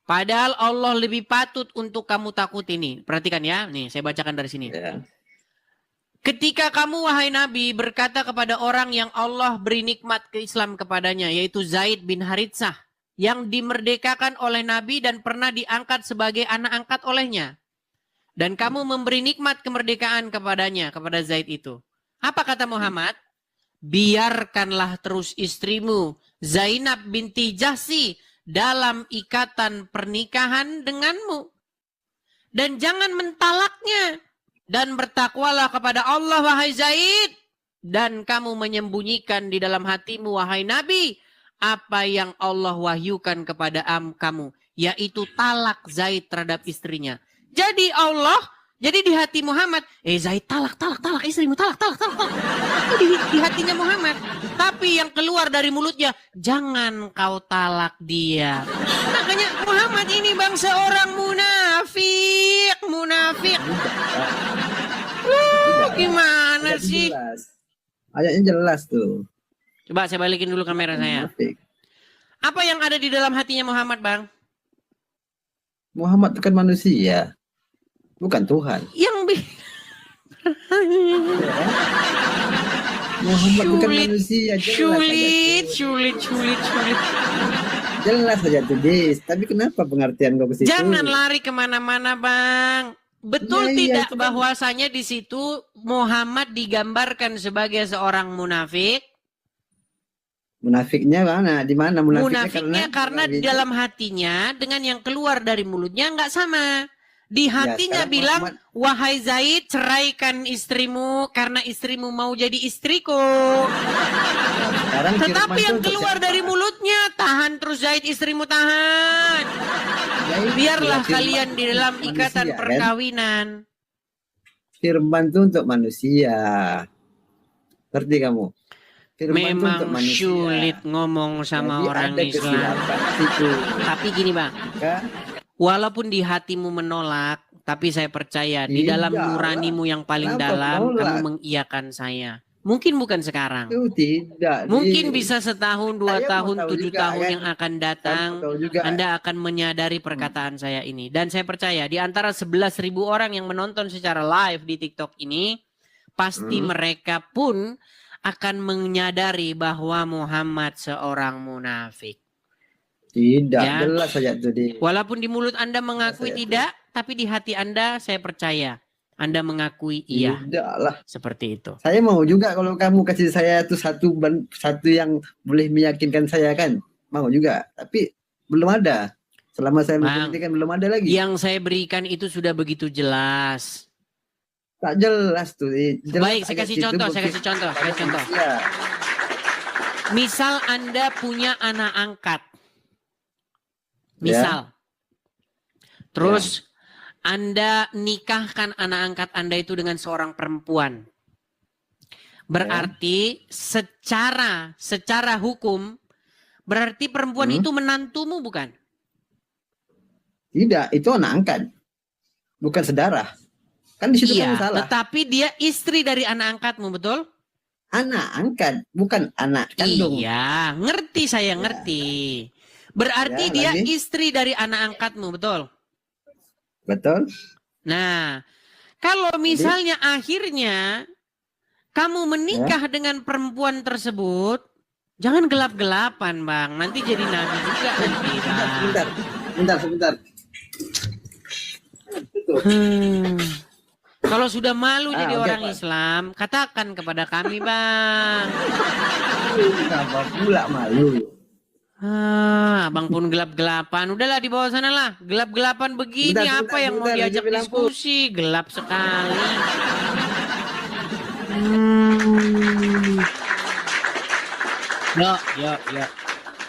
Padahal Allah lebih patut untuk kamu takut ini. Perhatikan ya. Nih, saya bacakan dari sini. Ya. Ketika kamu, wahai Nabi, berkata kepada orang yang Allah beri nikmat ke Islam kepadanya, yaitu Zaid bin Haritsah, yang dimerdekakan oleh Nabi dan pernah diangkat sebagai anak angkat olehnya. Dan kamu memberi nikmat kemerdekaan kepadanya, kepada Zaid itu. Apa kata Muhammad? Biarkanlah terus istrimu, Zainab binti Jahsy, dalam ikatan pernikahan denganmu. Dan jangan mentalaknya. Dan bertakwalah kepada Allah, wahai Zaid. Dan kamu menyembunyikan di dalam hatimu, wahai Nabi, apa yang Allah wahyukan kepada kamu. Yaitu talak Zaid terhadap istrinya. Jadi jadi di hati Muhammad, Zaid talak istrimu, talak. Itu di hatinya Muhammad. Tapi yang keluar dari mulutnya, jangan kau talak dia. Makanya Muhammad ini Bang seorang munafik. Gimana sih? Ayatnya jelas tuh. Coba saya balikin dulu kamera saya. Apa yang ada di dalam hatinya Muhammad, Bang? Muhammad itu kan manusia, bukan Tuhan. Muhammad bukan manusia. Sulit. Jelas saja tuh, Dis. Tapi kenapa pengertian kau ke situ? Jangan lari kemana-mana, Bang. Betul tidak bahwasanya di situ Muhammad digambarkan sebagai seorang munafik? Munafiknya mana? Di mana munafiknya? Karena di dalam hatinya dengan yang keluar dari mulutnya nggak sama. Di hatinya bilang, wahai Zaid, ceraikan istrimu karena istrimu mau jadi istriku. Tetapi yang keluar dari mulutnya, tahan terus Zaid, istrimu tahan. Biarlah kalian di dalam ikatan perkawinan. Firman itu untuk manusia. Ngerti kamu? Memang sulit ngomong sama orang Islam. Tapi gini Bang, walaupun di hatimu menolak, tapi saya percaya di dalam nuranimu yang paling dalam kamu mengiyakan saya. Mungkin bukan sekarang. Itu tidak. Mungkin bisa setahun, 2 Saya mau tahun, tahu 7 juga, tahun kan. yang akan Saya datang. mau tahu juga. Anda akan menyadari perkataan saya ini. Dan saya percaya di antara 11.000 orang yang menonton secara live di TikTok ini, pasti mereka pun akan menyadari bahwa Muhammad seorang munafik. Tidak, Ya. jelas saja itu di. Walaupun di mulut Anda mengakui Saya- tidak, tapi di hati Anda saya percaya Anda mengakui iya. Tidak lah. Seperti itu. Saya mau juga kalau kamu kasih saya tuh satu yang boleh meyakinkan saya kan. Mau juga. Tapi belum ada. Selama saya Bang, kan belum ada lagi. Yang saya berikan itu sudah begitu jelas. Tak jelas tuh. Jelas Baik, saya ayat kasih itu contoh, saya bukti- kasih contoh, saya kasih contoh. Ya. Misal Anda punya anak angkat. Ya. Misal. Terus Anda nikahkan anak angkat Anda itu dengan seorang perempuan. Berarti secara hukum berarti perempuan itu menantumu bukan? Tidak, itu anak angkat. Bukan saudara. Kan di situ Iya, kan salah. tetapi dia istri dari anak angkatmu, betul? Anak angkat, bukan anak kandung. Iya, ngerti saya ngerti. Berarti Ya, dia lagi. istri dari anak angkatmu, betul? Betul? Nah, kalau misalnya akhirnya kamu menikah dengan perempuan tersebut, jangan gelap-gelapan, Bang. Nanti jadi nabi juga nanti, Bang. Sebentar. Kalau sudah malu jadi oke, orang Pak. Islam, katakan kepada kami, Bang. Kenapa pula malu? Abang pun gelap-gelapan. Udahlah di bawah sana lah. Gelap-gelapan begini Bentar, apa yang mau bentar, diajak hidupin lampu. diskusi? Gelap sekali. Yuk.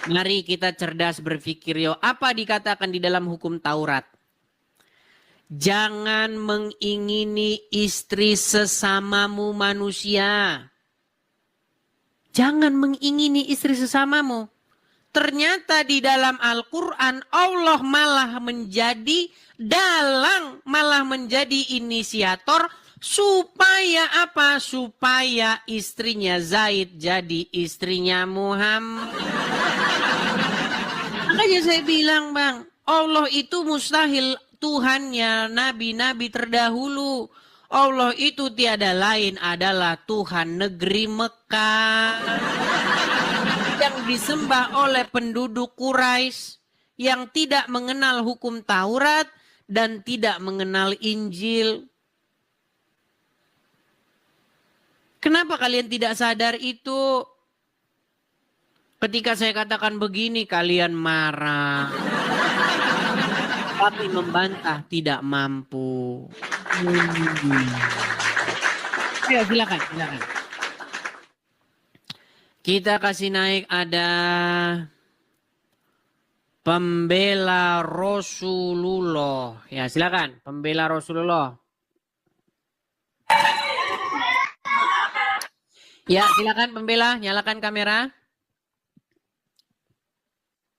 Mari kita cerdas berpikir yuk. Apa dikatakan di dalam hukum Taurat? Jangan mengingini istri sesamamu manusia. Jangan mengingini istri sesamamu. Ternyata di dalam Al-Quran Allah malah menjadi dalang, malah menjadi inisiator supaya apa? Supaya istrinya Zaid jadi istrinya Muhammad. Makanya saya bilang, Bang, Allah itu mustahil Tuhannya nabi-nabi terdahulu. Allah itu tiada lain adalah Tuhan negeri Mekah yang disembah oleh penduduk Quraisy yang tidak mengenal hukum Taurat dan tidak mengenal Injil. Kenapa kalian tidak sadar itu? Ketika saya katakan begini kalian marah. Tapi membantah tidak mampu. Ayo silakan. Kita kasih naik ada pembela Rasulullah. Ya silakan, pembela Rasulullah. Ya silakan pembela, nyalakan kamera.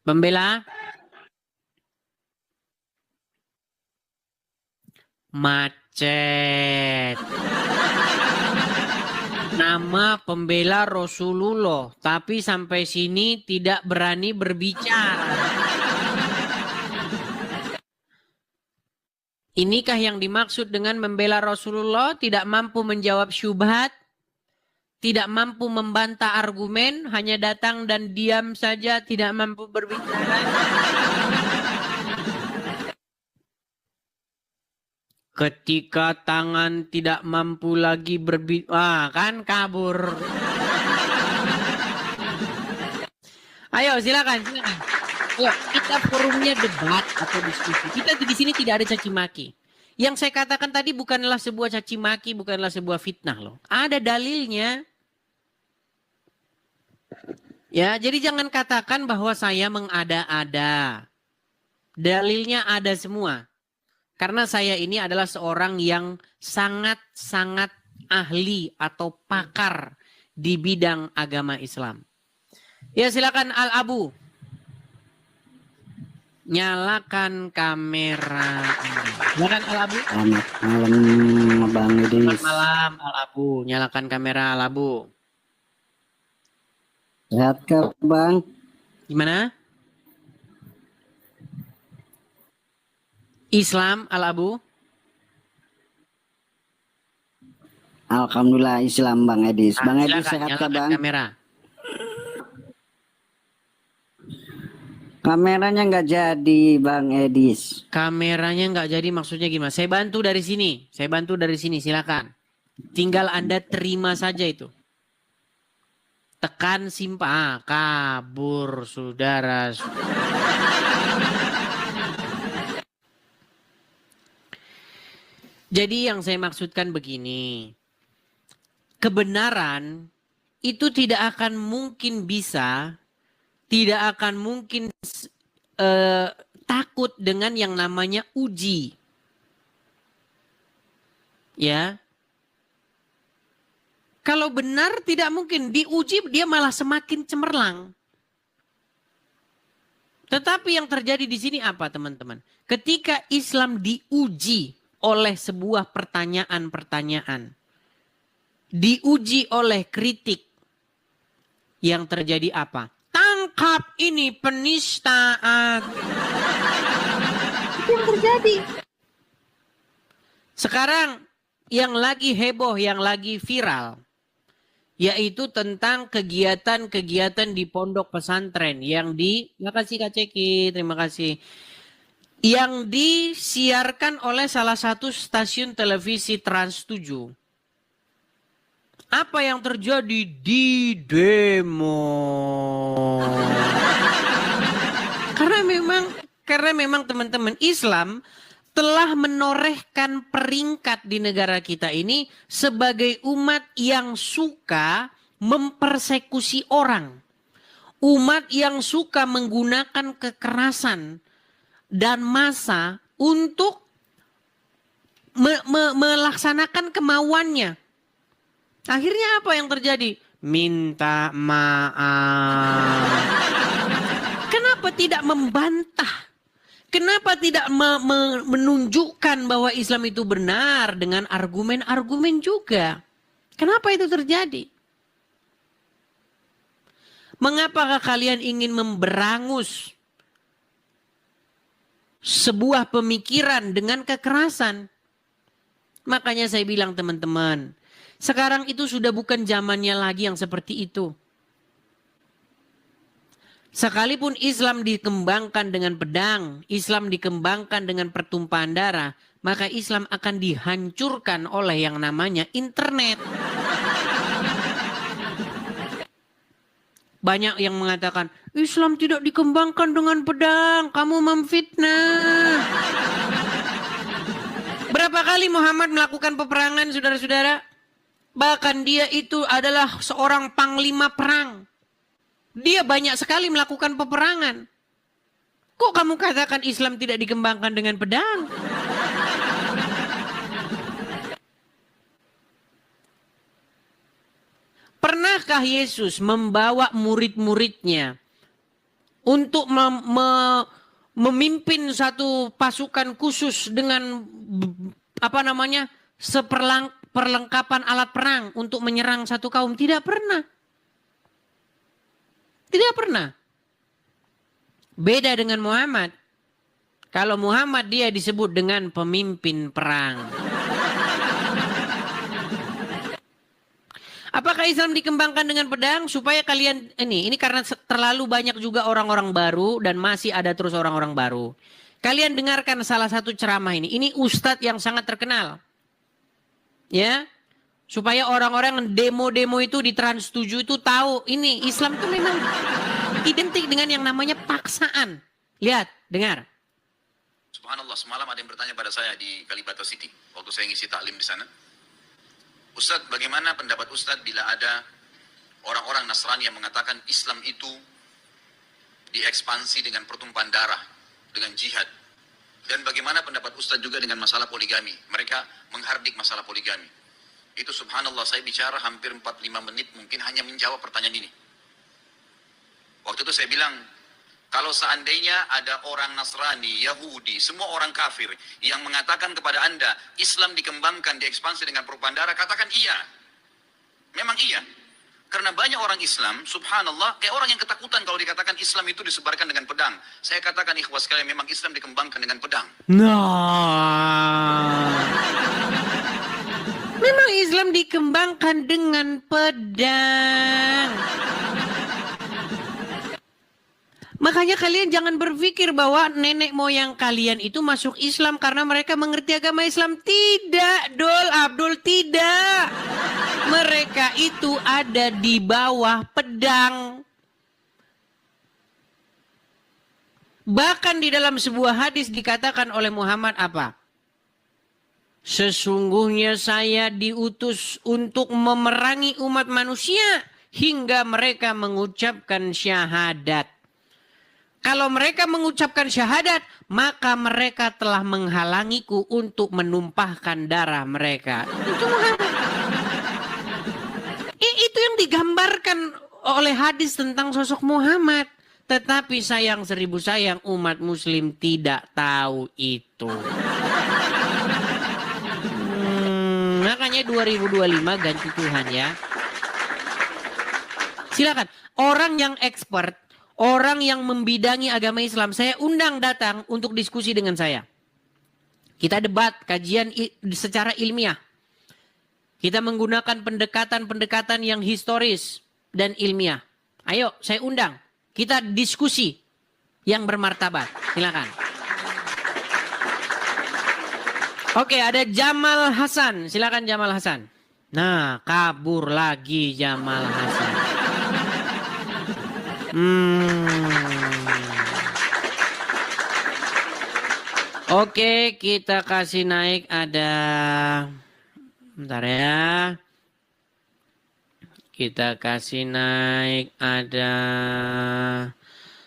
Pembela. Macet. Nama pembela Rasulullah, tapi sampai sini tidak berani berbicara. Inikah yang dimaksud dengan membela Rasulullah? Tidak mampu menjawab syubhat, tidak mampu membantah argumen, hanya datang dan diam saja, tidak mampu berbicara. Ketika tangan tidak mampu lagi berbicara, kan kabur. Ayo silakan. Ayo, kita forumnya debat atau diskusi. Kita di sini tidak ada caci maki. Yang saya katakan tadi bukanlah sebuah caci maki, bukanlah sebuah fitnah loh. Ada dalilnya. Ya, jadi jangan katakan bahwa saya mengada-ada. Dalilnya ada semua. Karena saya ini adalah seorang yang sangat-sangat ahli atau pakar di bidang agama Islam. Ya silakan Al-Abu. Nyalakan kamera. Silakan Al-Abu. Selamat malam sama Bang Edis. Selamat malam Al-Abu. Nyalakan kamera Al-Abu. Sehat kah Bang? Gimana? Islam Al-Abu? Alhamdulillah Islam Bang Edis. Bang Edis Silakan, sehat kah nyalakan Bang? kamera. Kameranya nggak jadi Bang Edis. Kameranya nggak jadi maksudnya gimana? Saya bantu dari sini. Silakan. Tinggal Anda terima saja itu. Tekan simpan. Kabur saudara. Jadi yang saya maksudkan begini. Kebenaran itu tidak akan mungkin bisa, tidak akan mungkin takut dengan yang namanya uji. Ya. Kalau benar tidak mungkin diuji, dia malah semakin cemerlang. Tetapi yang terjadi di sini apa teman-teman? Ketika Islam diuji oleh sebuah pertanyaan-pertanyaan, diuji oleh kritik, yang terjadi apa? Tangkap ini penistaan. Itu yang terjadi. Sekarang yang lagi heboh, yang lagi viral, yaitu tentang kegiatan-kegiatan di pondok pesantren yang terima kasih Kak Ceki, terima kasih. Yang disiarkan oleh salah satu stasiun televisi Trans 7. Apa yang terjadi di demo? Karena memang teman-teman Islam telah menorehkan peringkat di negara kita ini sebagai umat yang suka mempersekusi orang. Umat yang suka menggunakan kekerasan dan massa untuk melaksanakan kemauannya. Akhirnya apa yang terjadi? Minta maaf. Kenapa tidak membantah? Kenapa tidak menunjukkan bahwa Islam itu benar dengan argumen-argumen juga? Kenapa itu terjadi? Mengapakah kalian ingin memberangus sebuah pemikiran dengan kekerasan? Makanya saya bilang teman-teman, sekarang itu sudah bukan zamannya lagi yang seperti itu. Sekalipun Islam dikembangkan dengan pedang, Islam dikembangkan dengan pertumpahan darah, maka Islam akan dihancurkan oleh yang namanya internet. Banyak yang mengatakan, Islam tidak dikembangkan dengan pedang, kamu memfitnah. Berapa kali Muhammad melakukan peperangan, saudara-saudara? Bahkan dia itu adalah seorang panglima perang. Dia banyak sekali melakukan peperangan. Kok kamu katakan Islam tidak dikembangkan dengan pedang? Pernahkah Yesus membawa murid-muridnya untuk memimpin satu pasukan khusus dengan perlengkapan alat perang untuk menyerang satu kaum? Tidak pernah. Tidak pernah. Beda dengan Muhammad. Kalau Muhammad dia disebut dengan pemimpin perang. Apakah Islam dikembangkan dengan pedang? Supaya kalian, ini karena terlalu banyak juga orang-orang baru dan masih ada terus orang-orang baru. Kalian dengarkan salah satu ceramah ini. Ini ustadz yang sangat terkenal. Ya. Supaya orang-orang yang demo-demo itu di Trans 7 itu tahu ini Islam itu memang identik dengan yang namanya paksaan. Lihat, dengar. Subhanallah, semalam ada yang bertanya pada saya di Kalibata City waktu saya ngisi taklim di sana. Ustadz, bagaimana pendapat Ustadz bila ada orang-orang Nasrani yang mengatakan Islam itu diekspansi dengan pertumpahan darah, dengan jihad? Dan bagaimana pendapat Ustadz juga dengan masalah poligami? Mereka menghardik masalah poligami. Itu subhanallah, saya bicara hampir 45 menit mungkin hanya menjawab pertanyaan ini. Waktu itu saya bilang, Kalau seandainya ada orang Nasrani, Yahudi, semua orang kafir yang mengatakan kepada Anda, Islam dikembangkan, diekspansi dengan propaganda, katakan iya. Memang iya. Karena banyak orang Islam, subhanallah, kayak orang yang ketakutan kalau dikatakan Islam itu disebarkan dengan pedang. Saya katakan ikhwas sekalian, memang Islam dikembangkan dengan pedang. Nah, memang Islam dikembangkan dengan pedang. Makanya kalian jangan berpikir bahwa nenek moyang kalian itu masuk Islam karena mereka mengerti agama Islam. Tidak, Dol Abdul, tidak. Mereka itu ada di bawah pedang. Bahkan di dalam sebuah hadis dikatakan oleh Muhammad apa? Sesungguhnya saya diutus untuk memerangi umat manusia hingga mereka mengucapkan syahadat. Kalau mereka mengucapkan syahadat, maka mereka telah menghalangiku untuk menumpahkan darah mereka. Itu Muhammad. Itu yang digambarkan oleh hadis tentang sosok Muhammad. Tetapi sayang seribu sayang, umat muslim tidak tahu itu. Makanya 2025 ganti Tuhan ya. Silakan. Orang yang expert, orang yang membidangi agama Islam, saya undang datang untuk diskusi dengan saya. Kita debat, kajian secara ilmiah. Kita menggunakan pendekatan-pendekatan yang historis dan ilmiah. Ayo, saya undang. Kita diskusi yang bermartabat. Silakan. Oke, ada Jamal Hasan. Silakan Jamal Hasan. Nah, kabur lagi Jamal Hasan. Oke, kita kasih naik ada... Bentar ya. Kita kasih naik ada...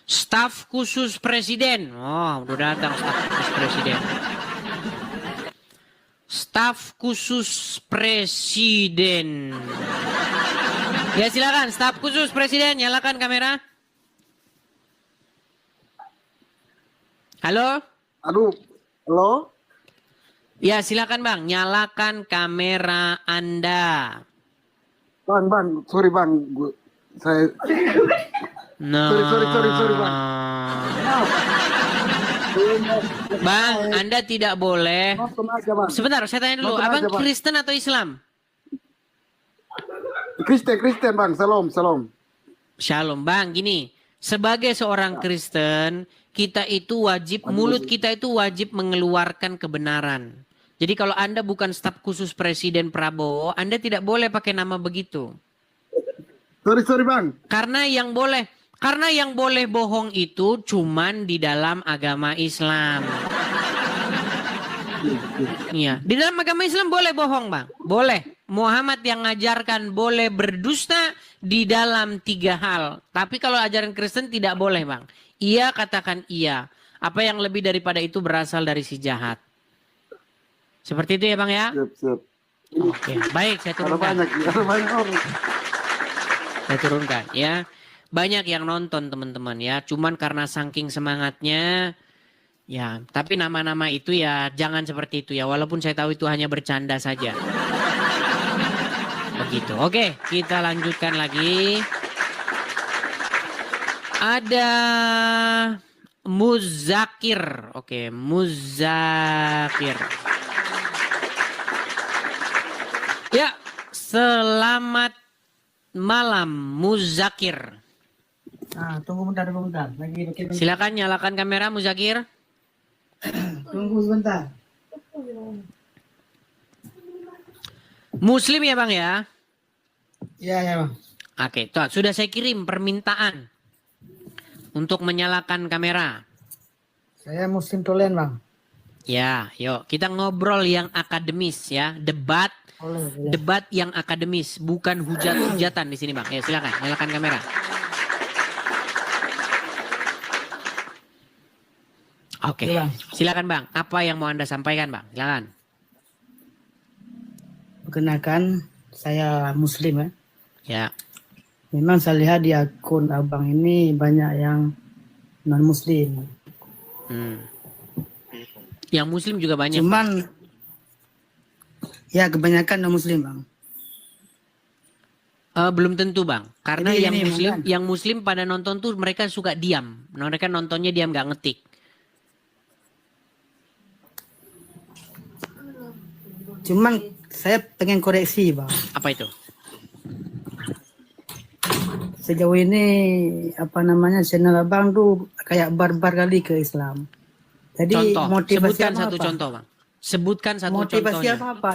Staf khusus Presiden. Oh, udah datang staf khusus Presiden. Staf khusus Presiden. Ya silakan, staf khusus Presiden, nyalakan kamera. Halo? Aduh, halo? Ya silakan Bang, nyalakan kamera Anda. Bang, sorry bang, saya... Nah. Sorry bang. Bang, Anda tidak boleh. Aja, bang. Sebentar, saya tanya dulu, Nonton Abang aja, Bang. Kristen atau Islam? Kristen bang, salam. Shalom Bang, gini. Sebagai seorang Kristen, kita itu wajib, mulut kita itu wajib mengeluarkan kebenaran. Jadi kalau Anda bukan staf khusus Presiden Prabowo, Anda tidak boleh pakai nama begitu. Sorry bang. Karena yang boleh bohong itu cuman di dalam agama Islam. Iya, di dalam agama Islam boleh bohong Bang. Boleh. Muhammad yang ngajarkan boleh berdusta di dalam 3 hal. Tapi kalau ajaran Kristen tidak boleh Bang. Iya katakan iya. Apa yang lebih daripada itu berasal dari si jahat. Seperti itu ya Bang ya? Siap. Oke, baik saya turunkan. Banyak orang. Saya turunkan ya. Banyak yang nonton teman-teman ya. Cuman karena saking semangatnya ya. Tapi nama-nama itu ya jangan seperti itu ya. Walaupun saya tahu itu hanya bercanda saja. Begitu. Oke, kita lanjutkan lagi. Ada Muzakir. Oke, Muzakir. Ya, selamat malam Muzakir. Nah, tunggu bentar. Lagi. Silakan nyalakan kamera Muzakir. Tunggu sebentar. Muslim ya Bang ya? Ya Bang. Oke, tuh, sudah saya kirim permintaan untuk menyalakan kamera. Saya Muslim tolen Bang. Ya, yuk kita ngobrol yang akademis ya, debat yang akademis, bukan hujat-hujatan di sini Bang. Ya silakan, nyalakan kamera. Oke, silakan Bang. Apa yang mau Anda sampaikan Bang? Silakan. Perkenalkan, saya Muslim ya. Ya. Memang saya lihat di akun abang ini banyak yang non muslim. Yang muslim juga banyak. Cuman ya kebanyakan non muslim, Bang. Belum tentu Bang, karena Jadi yang ini, muslim, Bang. yang muslim pada nonton tuh mereka suka diam, mereka nontonnya diam nggak ngetik. Cuman saya pengen koreksi, Bang. Apa itu? Sejauh ini apa namanya channel Abang tuh kayak barbar kali ke Islam. Jadi Contoh, motivasi sebutkan Abang satu apa? contoh Bang. Sebutkan satu Motivasi contohnya. Abang apa?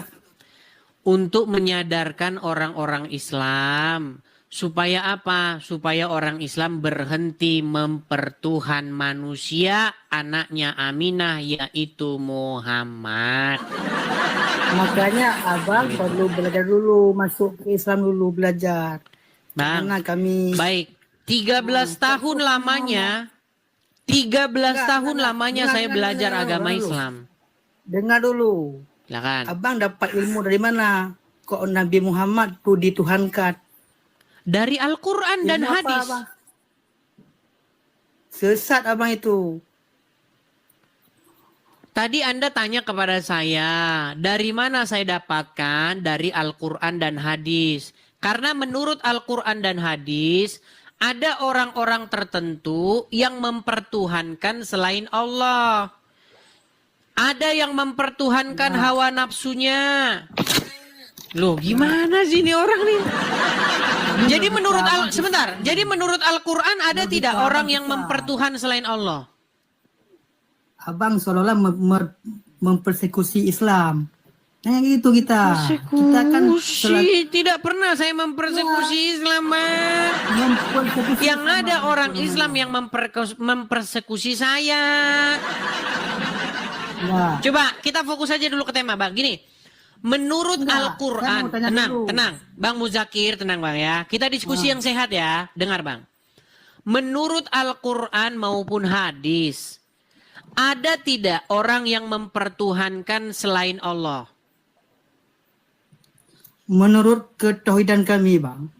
Untuk menyadarkan orang-orang Islam supaya apa? Supaya orang Islam berhenti mempertuhan manusia, anaknya Aminah yaitu Muhammad. Makanya Abang perlu belajar dulu, masuk ke Islam dulu belajar. Bang, Karena kami baik. 13 tahun lamanya, 13 tahun lamanya saya belajar agama Islam. dengar dulu. Silakan. Abang dapat ilmu dari mana? Kok Nabi Muhammad tuh dituhankan? Dari Al-Quran dan Ilmu apa, hadis. Abang? Sesat Abang itu. Tadi Anda tanya kepada saya, dari mana saya dapatkan? Dari Al-Quran dan hadis. Karena menurut Al-Quran dan hadis, ada orang-orang tertentu yang mempertuhankan selain Allah. Ada yang mempertuhankan hawa nafsunya. Loh, gimana sih ini orang nih? Jadi menurut sebentar. Jadi menurut Al-Quran ada tidak orang yang mempertuhan selain Allah? Abang seolah-olah mempersekusi Islam. Nah gitu kita. Kita kan Tidak pernah saya mempersekusi Islam, Bang. Yang ada orang Islam yang mempersekusi saya. Ya. Coba kita fokus aja dulu ke tema, Bang. Gini, menurut Al-Quran, tenang, Bang Muzakir, tenang Bang ya. Kita diskusi yang sehat ya, dengar Bang. Menurut Al-Quran maupun hadis, ada tidak orang yang mempertuhankan selain Allah? Menurut ketauhidan kami, Bang,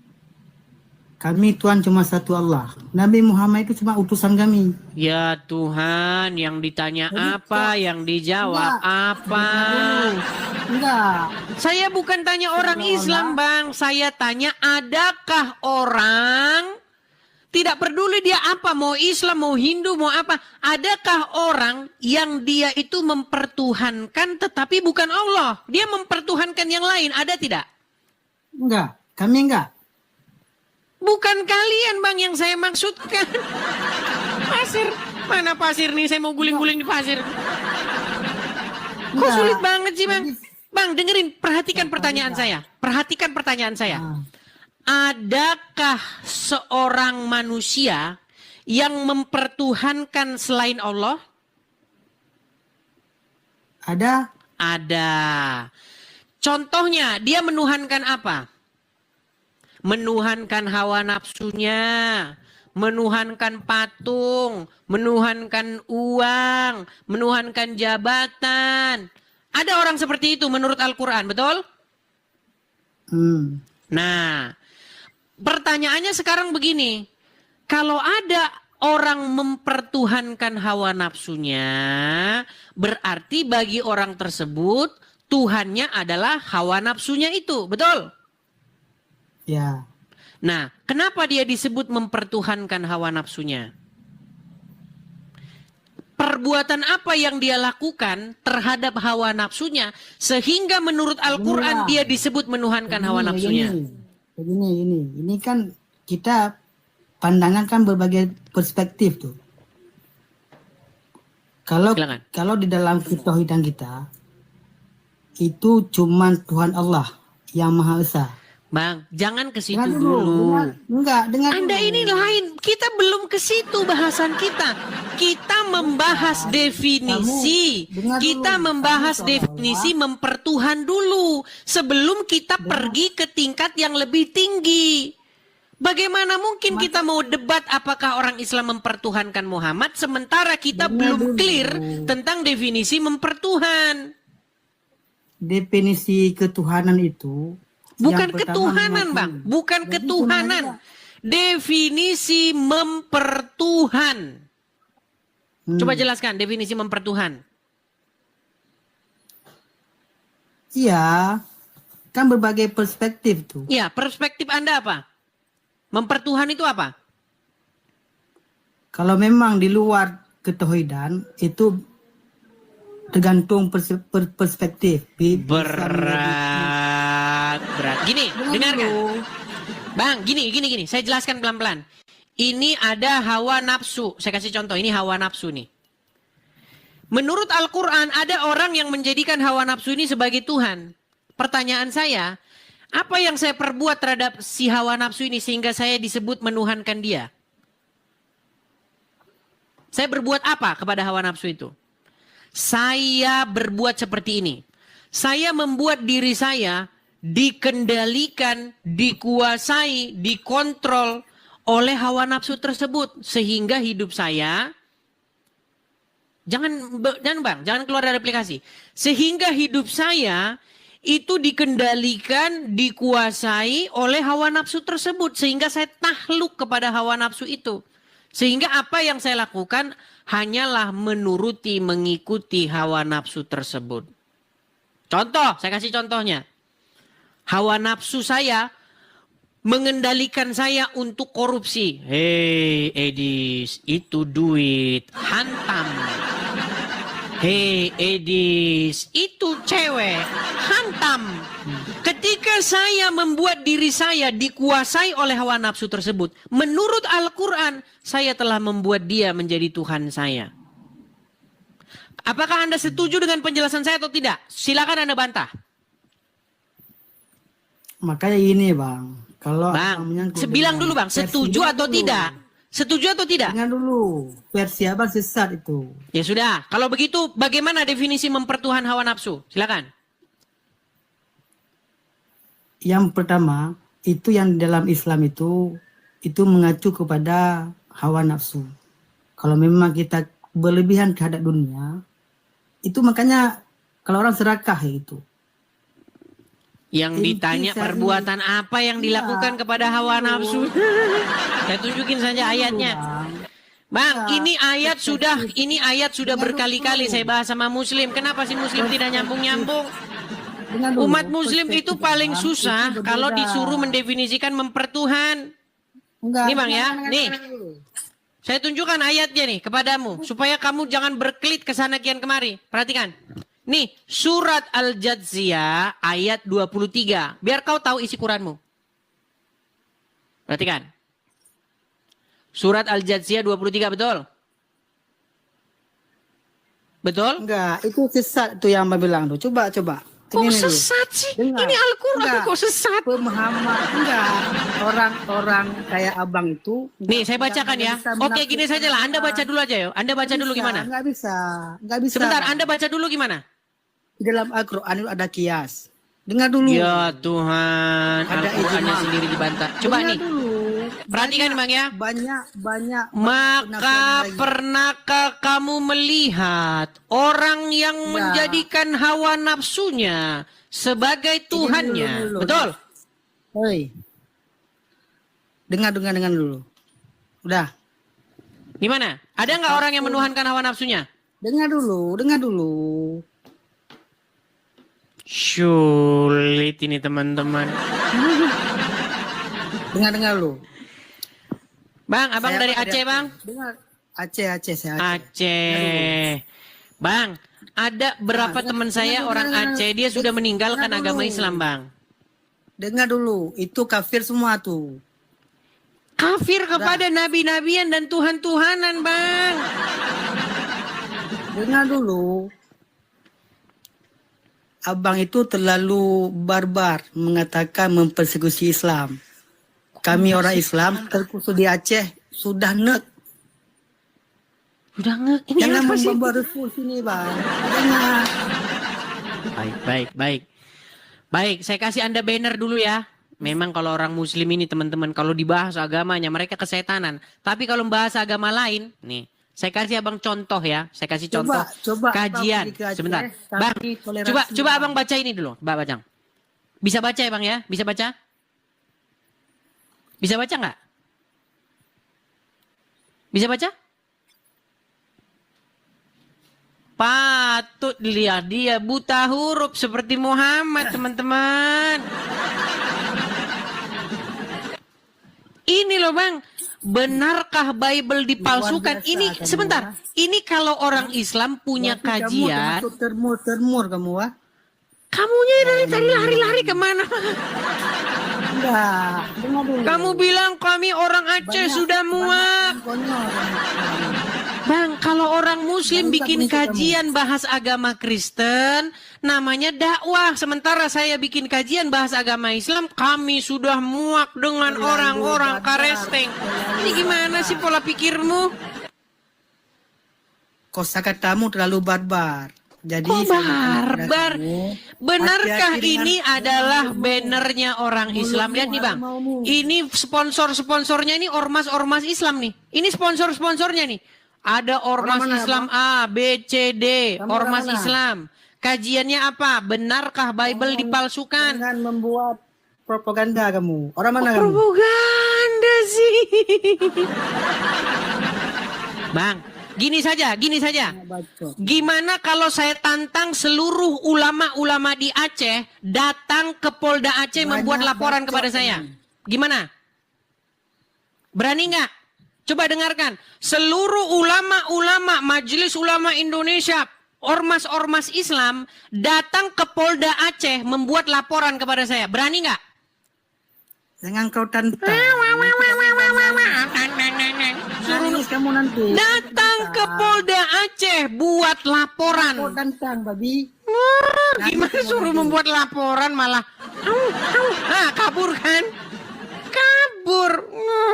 kami Tuhan cuma satu Allah. Nabi Muhammad itu cuma utusan kami. Ya Tuhan, yang ditanya apa, yang dijawab apa? Enggak. Saya bukan tanya orang Islam, Bang. Saya tanya, adakah orang, tidak peduli dia apa, mau Islam, mau Hindu, mau apa, adakah orang yang dia itu mempertuhankan tetapi bukan Allah? Dia mempertuhankan yang lain, ada tidak? Enggak, kami enggak. Bukan kalian Bang yang saya maksudkan. Pasir, mana pasir nih? Saya mau guling-guling di pasir. Kok sulit banget sih Bang? Bang dengerin, perhatikan pertanyaan saya. Perhatikan pertanyaan saya. Adakah seorang manusia yang mempertuhankan selain Allah? Ada. Ada. Contohnya, dia menuhankan apa? Menuhankan hawa nafsunya, menuhankan patung, menuhankan uang, menuhankan jabatan. Ada orang seperti itu menurut Al-Quran, betul? Nah, pertanyaannya sekarang begini. Kalau ada orang mempertuhankan hawa nafsunya, berarti bagi orang tersebut Tuhannya adalah hawa nafsunya itu, betul? Ya. Nah, kenapa dia disebut mempertuhankan hawa nafsunya? Perbuatan apa yang dia lakukan terhadap hawa nafsunya sehingga menurut Al-Quran dia disebut menuhankan hawa nafsunya? Ini kan kita pandangan kan berbagai perspektif tuh. Kalau di dalam ketauhidan kita itu cuman Tuhan Allah yang Maha Esa. Bang, jangan ke situ dulu. Dengar Anda dulu. ini lain. Kita belum ke situ bahasan kita. Kita membahas definisi. Kita membahas definisi mempertuhan dulu sebelum kita pergi ke tingkat yang lebih tinggi. Bagaimana mungkin kita mau debat apakah orang Islam mempertuhankan Muhammad sementara kita belum clear tentang definisi mempertuhan. Definisi ketuhanan itu bukan ketuhanan, Bang. Bukan ketuhanan. Definisi mempertuhan. Coba jelaskan definisi mempertuhan. Iya, kan berbagai perspektif tuh. Iya, perspektif Anda apa? Mempertuhan itu apa? Kalau memang di luar ketauhidan itu tergantung perspektif. Berat. Gini, dengarkan. Bang, gini. Saya jelaskan pelan-pelan. Ini ada hawa nafsu. Saya kasih contoh, ini hawa nafsu nih. Menurut Al-Quran, ada orang yang menjadikan hawa nafsu ini sebagai Tuhan. Pertanyaan saya, apa yang saya perbuat terhadap si hawa nafsu ini sehingga saya disebut menuhankan dia? Saya berbuat apa kepada hawa nafsu itu? Saya berbuat seperti ini. Saya membuat diri saya dikendalikan, dikuasai, dikontrol oleh hawa nafsu tersebut. Sehingga hidup saya, jangan keluar dari aplikasi. Sehingga hidup saya itu dikendalikan, dikuasai oleh hawa nafsu tersebut. Sehingga saya takluk kepada hawa nafsu itu. Sehingga apa yang saya lakukan hanyalah menuruti, mengikuti hawa nafsu tersebut. Contoh, saya kasih contohnya. Hawa nafsu saya mengendalikan saya untuk korupsi. Hei Edis, itu duit, hantam. Hei Edis, itu cewek, hantam. Ketika saya membuat diri saya dikuasai oleh hawa nafsu tersebut, menurut Al-Quran, saya telah membuat dia menjadi Tuhan saya. Apakah Anda setuju dengan penjelasan saya atau tidak? Silakan Anda bantah. Makanya ini Bang, kalau bilang dulu Bang, setuju atau tidak? Setuju atau tidak? Dengar dulu, versi Abang sesat itu. Ya sudah, kalau begitu bagaimana definisi mempertuhan hawa nafsu? Silakan. Yang pertama, itu yang dalam Islam itu mengacu kepada hawa nafsu. Kalau memang kita berlebihan terhadap dunia, itu makanya kalau orang serakah itu. Yang ditanya perbuatan apa yang dilakukan kepada hawa nafsu. Saya tunjukin saja ayatnya. Bang, ini ayat sudah berkali-kali saya bahas sama Muslim. Kenapa sih Muslim tidak nyambung-nyambung? Umat Muslim itu paling susah kalau disuruh mendefinisikan mempertuhan. Nih Bang ya, nih. Saya tunjukkan ayatnya nih kepadamu. Supaya kamu jangan berkelit ke sana kian kemari. Perhatikan. Nih, surat Al-Jathiyah ayat 23. Biar kau tahu isi Quranmu. Perhatikan. Surat Al-Jathiyah 23, betul? Betul? Enggak, itu sesat tuh yang Abang bilang tuh. Coba. Kok sesat sih? Dengar. Ini Al-Quran kok sesat? Pemahaman enggak. Orang-orang kayak Abang itu. Nih saya bacakan ya. Oke gini saja lah. Anda baca dulu aja yo. Anda baca dulu gimana? Enggak bisa. Sebentar, Anda baca dulu gimana? Di dalam Al-Quran itu ada kias. Dengar dulu. Ya Tuhan. Al-Qurannya sendiri dibantah. Coba nih. Perhatikan Bang ya. Banyak. Maka pernahkah kamu melihat orang yang menjadikan hawa nafsunya sebagai Tuhannya? Betul? Hei. Dengar dulu. Udah. Gimana? Ada nggak orang yang menuhankan hawa nafsunya? Dengar dulu. Sulit ini teman-teman. Dengar lu. Bang, abang dari Aceh bang? Dengar. Aceh. Aceh. Bang, ada berapa teman saya orang Aceh, dia sudah meninggalkan agama Islam bang. Dengar dulu, itu kafir semua tuh. Kafir kepada nabi-nabian dan Tuhan-Tuhanan bang. Dengar dulu. Abang itu terlalu barbar mengatakan mempersekusi Islam. Kami orang Islam terkhusus di Aceh sudah nek. Ini jangan apa sih? membawa resul sini bang. Jangan. Baik, saya kasih Anda banner dulu ya. Memang kalau orang Muslim ini teman-teman, kalau dibahas agamanya mereka kesetanan. Tapi kalau membahas agama lain, nih. Saya kasih abang contoh ya. Saya kasih contoh kajian. Sebentar. Bang, coba abang baca ini dulu. Bang. Bisa baca ya bang ya? Bisa baca? Bisa baca nggak? Bisa baca? Patut dilihat dia buta huruf seperti Muhammad, teman-teman. Ini loh Bang, benarkah Bible dipalsukan? Ini sebentar, ini kalau orang Islam punya kajian. Termur kamu wah. Kamunya dari tadi lari-lari kemana? Enggak, dengar dulu. Kamu bilang kami orang Aceh sudah muak. Bang, kalau orang Muslim bikin kajian bahas agama Kristen, namanya dakwah. Sementara saya bikin kajian bahas agama Islam, kami sudah muak dengan orang-orang Karesteng. Ini gimana sih pola pikirmu? Kosakatamu terlalu barbar. Jadi kok barbar? Benarkah ini adalah bannernya orang Islam? Lihat nih Bang, ini sponsor-sponsornya ini ormas-ormas Islam nih. Ini sponsor-sponsornya nih. Ada ormas Islam A, B, C, D, ormas Islam. Kajiannya apa? Benarkah Bible dipalsukan? Jangan membuat propaganda kamu. Orang mana kamu? Propaganda sih. Bang, gini saja. Gimana kalau saya tantang seluruh ulama-ulama di Aceh datang ke Polda Aceh membuat laporan kepada saya? Gimana? Berani nggak? Coba dengarkan. Seluruh ulama-ulama Majelis Ulama Indonesia, ormas-ormas Islam datang ke Polda Aceh membuat laporan kepada saya. Berani nggak? Jangan kau tantang. Nangis kamu nanti. Datang ke Polda Aceh buat laporan. Kau tantang, babi. Gimana suruh membuat laporan malah kabur kan? Kabur.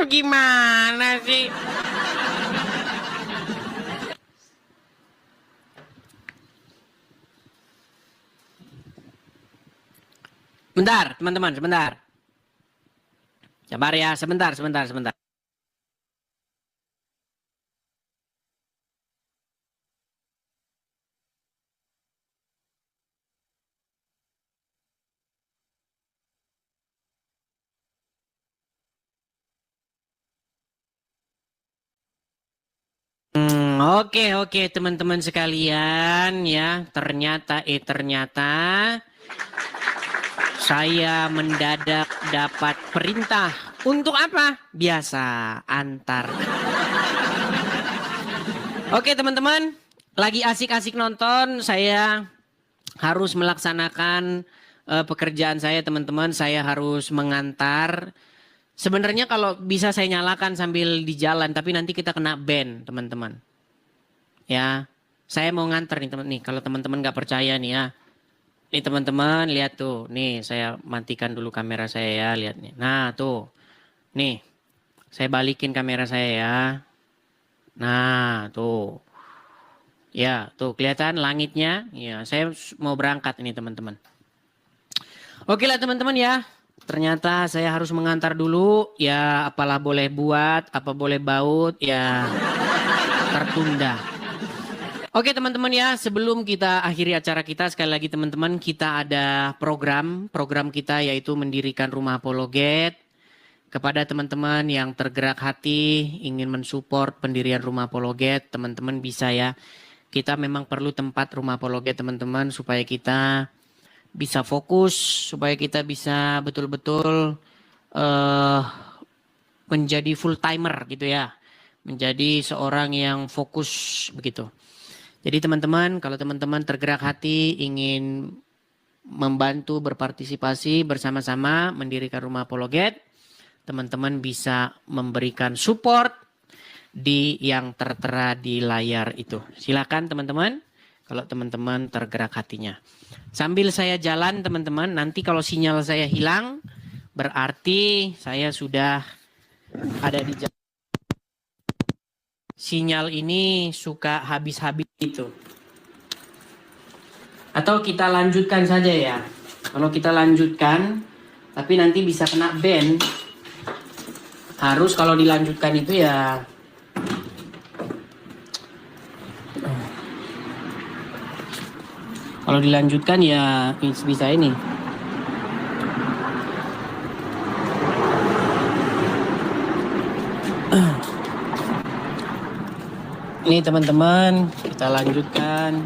Gimana sih? Bentar, teman-teman, sebentar. Sabar ya, sebentar. Oke, teman-teman sekalian ya, ternyata saya mendadak dapat perintah. Untuk apa? Biasa, antar. Oke teman-teman, lagi asik-asik nonton, saya harus melaksanakan pekerjaan saya teman-teman. Saya harus mengantar. Sebenarnya kalau bisa saya nyalakan sambil di jalan, tapi nanti kita kena ban teman-teman. Ya, saya mau nganter nih teman nih. Kalau teman-teman nggak percaya nih ya, nih teman-teman lihat tuh, nih saya matikan dulu kamera saya ya, lihat nih. Nah tuh, nih saya balikin kamera saya ya. Nah tuh, ya tuh kelihatan langitnya. Ya, saya mau berangkat ini teman-teman. Oke lah teman-teman ya. Ternyata saya harus mengantar dulu, ya apalah boleh buat, apa boleh baut, ya tertunda. Oke teman-teman ya, sebelum kita akhiri acara kita, sekali lagi teman-teman, kita ada program kita yaitu mendirikan Rumah Apologet. Kepada teman-teman yang tergerak hati, ingin mensupport pendirian Rumah Apologet, teman-teman bisa ya. Kita memang perlu tempat Rumah Apologet teman-teman, supaya kita bisa fokus, supaya kita bisa betul-betul menjadi full timer gitu ya, menjadi seorang yang fokus begitu. Jadi teman-teman, kalau teman-teman tergerak hati ingin membantu berpartisipasi bersama-sama mendirikan Rumah Apologet, teman-teman bisa memberikan support di yang tertera di layar itu. Silakan teman-teman, kalau teman-teman tergerak hatinya. Sambil saya jalan teman-teman, nanti kalau sinyal saya hilang, berarti saya sudah ada di jalan. Sinyal ini suka habis-habis itu. Atau kita lanjutkan saja ya. Kalau kita lanjutkan, tapi nanti bisa kena ban. Harus kalau dilanjutkan itu ya. Kalau dilanjutkan ya bisa ini. Ini teman-teman, kita lanjutkan.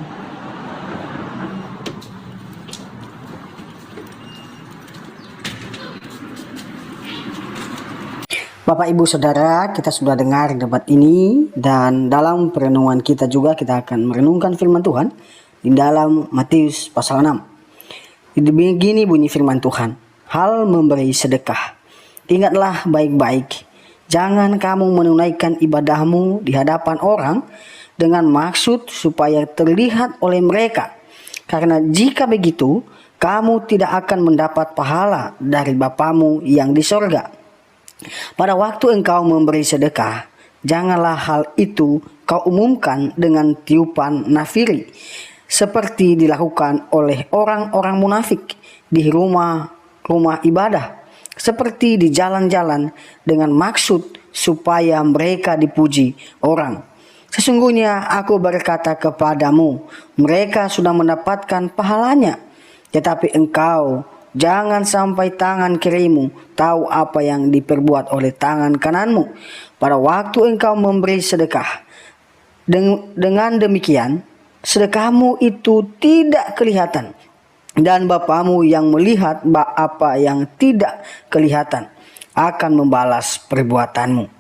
Bapak Ibu Saudara, kita sudah dengar debat ini, dan dalam perenungan kita juga kita akan merenungkan firman Tuhan di dalam Matius pasal 6. Begini bunyi firman Tuhan, hal memberi sedekah. Ingatlah baik-baik, jangan kamu menunaikan ibadahmu di hadapan orang dengan maksud supaya terlihat oleh mereka. Karena jika begitu, kamu tidak akan mendapat pahala dari Bapamu yang di sorga. Pada waktu engkau memberi sedekah, janganlah hal itu kau umumkan dengan tiupan nafiri, seperti dilakukan oleh orang-orang munafik di rumah-rumah ibadah, seperti di jalan-jalan dengan maksud supaya mereka dipuji orang. Sesungguhnya aku berkata kepadamu, mereka sudah mendapatkan pahalanya. Tetapi engkau jangan sampai tangan kirimu tahu apa yang diperbuat oleh tangan kananmu pada waktu engkau memberi sedekah. Dengan demikian, sedekahmu itu tidak kelihatan, dan Bapamu yang melihat apa yang tidak kelihatan akan membalas perbuatanmu.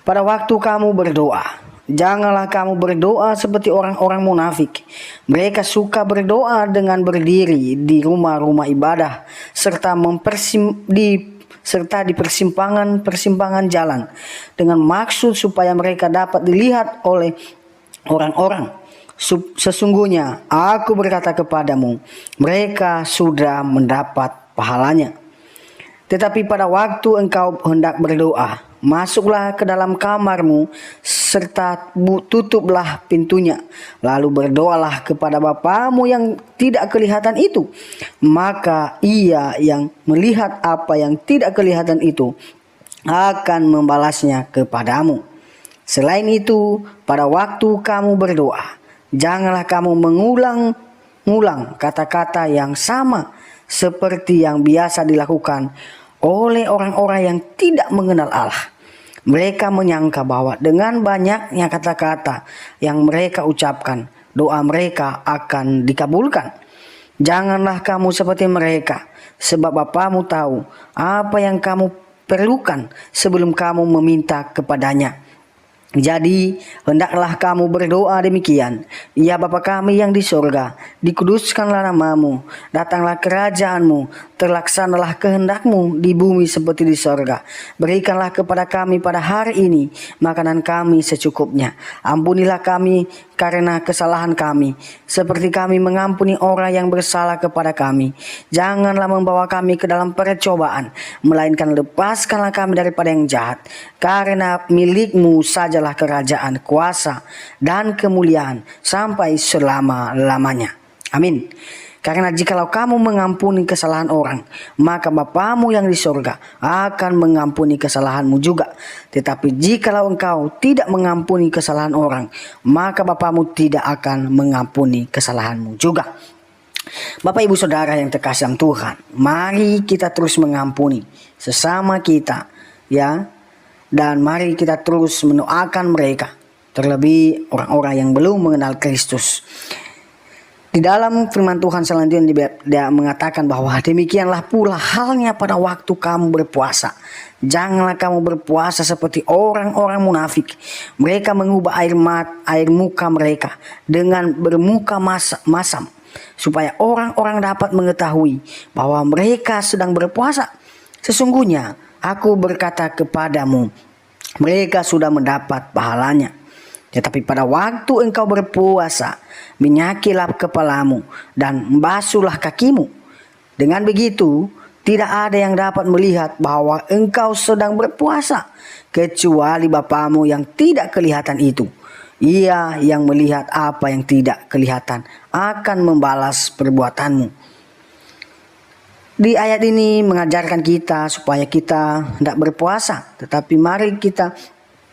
Pada waktu kamu berdoa, janganlah kamu berdoa seperti orang-orang munafik. Mereka suka berdoa dengan berdiri di rumah-rumah ibadah serta di persimpangan-persimpangan jalan dengan maksud supaya mereka dapat dilihat oleh orang-orang. Sesungguhnya aku berkata kepadamu, mereka sudah mendapat pahalanya. Tetapi pada waktu engkau hendak berdoa, masuklah ke dalam kamarmu serta tutuplah pintunya. Lalu berdoalah kepada Bapamu yang tidak kelihatan itu. Maka Ia yang melihat apa yang tidak kelihatan itu akan membalasnya kepadamu. Selain itu, pada waktu kamu berdoa, janganlah kamu mengulang-ulang kata-kata yang sama seperti yang biasa dilakukan oleh orang-orang yang tidak mengenal Allah. Mereka menyangka bahwa dengan banyaknya kata-kata yang mereka ucapkan, doa mereka akan dikabulkan. Janganlah kamu seperti mereka, sebab Bapamu tahu apa yang kamu perlukan sebelum kamu meminta kepadanya. Jadi hendaklah kamu berdoa demikian, ya Bapa kami yang di surga, dikuduskanlah namamu, datanglah kerajaanmu, terlaksanalah kehendakmu di bumi seperti di surga. Berikanlah kepada kami pada hari ini makanan kami secukupnya. Ampunilah kami karena kesalahan kami, seperti kami mengampuni orang yang bersalah kepada kami. Janganlah membawa kami ke dalam percobaan, melainkan lepaskanlah kami daripada yang jahat. Karena milik-Mu sajalah kerajaan, kuasa, dan kemuliaan sampai selama-lamanya. Amin. Karena jikalau kamu mengampuni kesalahan orang, maka Bapamu yang di surga akan mengampuni kesalahanmu juga. Tetapi jikalau engkau tidak mengampuni kesalahan orang, maka Bapamu tidak akan mengampuni kesalahanmu juga. Bapak Ibu Saudara yang terkasih dalam Tuhan, mari kita terus mengampuni sesama kita, ya. Dan mari kita terus mendoakan mereka, terlebih orang-orang yang belum mengenal Kristus. Di dalam firman Tuhan selanjutnya dia mengatakan bahwa demikianlah pula halnya pada waktu kamu berpuasa. Janganlah kamu berpuasa seperti orang-orang munafik. Mereka mengubah air muka mereka dengan bermuka masam, supaya orang-orang dapat mengetahui bahwa mereka sedang berpuasa. Sesungguhnya aku berkata kepadamu, mereka sudah mendapat pahalanya. Tetapi pada waktu engkau berpuasa, minyakilah kepalamu dan basuhlah kakimu. Dengan begitu, tidak ada yang dapat melihat bahwa engkau sedang berpuasa, kecuali Bapamu yang tidak kelihatan itu. Ia yang melihat apa yang tidak kelihatan akan membalas perbuatanmu. Di ayat ini mengajarkan kita supaya kita tidak berpuasa, tetapi mari kita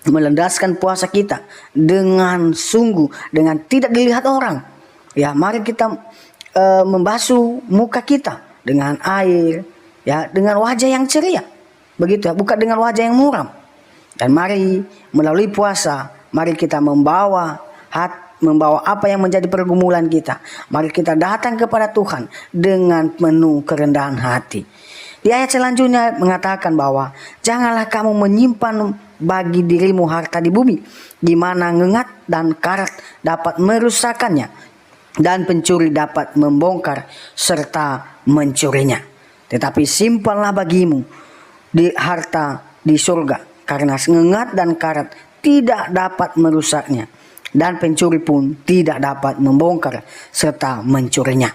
melandaskan puasa kita dengan sungguh, dengan tidak dilihat orang. Ya, mari kita membasuh muka kita dengan air, ya, dengan wajah yang ceria, begitu ya, bukan dengan wajah yang muram. Dan mari melalui puasa mari kita membawa apa yang menjadi pergumulan kita. Mari kita datang kepada Tuhan dengan penuh kerendahan hati. Di ayat selanjutnya mengatakan bahwa janganlah kamu menyimpan bagi dirimu harta di bumi, di mana ngengat dan karat dapat merusakkannya, dan pencuri dapat membongkar serta mencurinya. Tetapi simpanlah bagimu di harta di surga, karena ngengat dan karat tidak dapat merusaknya, dan pencuri pun tidak dapat membongkar serta mencurinya.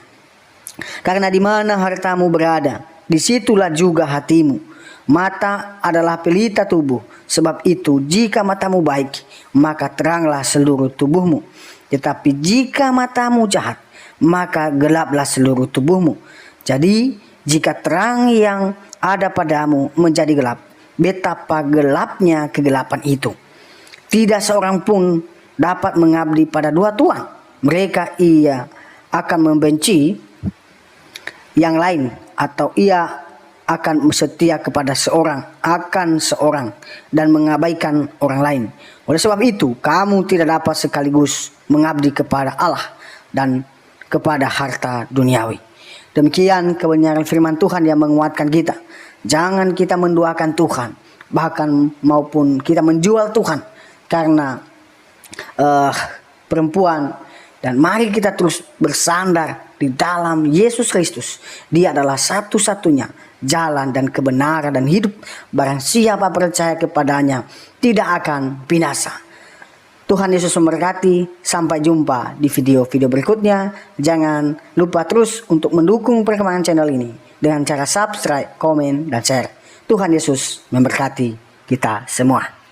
Karena di mana hartamu berada, disitulah juga hatimu. Mata adalah pelita tubuh, sebab itu jika matamu baik, maka teranglah seluruh tubuhmu. Tetapi jika matamu jahat, maka gelaplah seluruh tubuhmu. Jadi jika terang yang ada padamu menjadi gelap, betapa gelapnya kegelapan itu. Tidak seorang pun dapat mengabdi pada dua tuan. Mereka ia akan membenci yang lain, atau ia akan setia kepada seorang dan mengabaikan orang lain. Oleh sebab itu, kamu tidak dapat sekaligus mengabdi kepada Allah dan kepada harta duniawi. Demikian kebenaran firman Tuhan yang menguatkan kita. Jangan kita menduakan Tuhan, bahkan maupun kita menjual Tuhan karena perempuan. Dan mari kita terus bersandar di dalam Yesus Kristus. Dia adalah satu-satunya jalan dan kebenaran dan hidup. Barang siapa percaya kepadanya tidak akan binasa. Tuhan Yesus memberkati. Sampai jumpa di video-video berikutnya. Jangan lupa terus untuk mendukung perkembangan channel ini dengan cara subscribe, komen, dan share. Tuhan Yesus memberkati kita semua.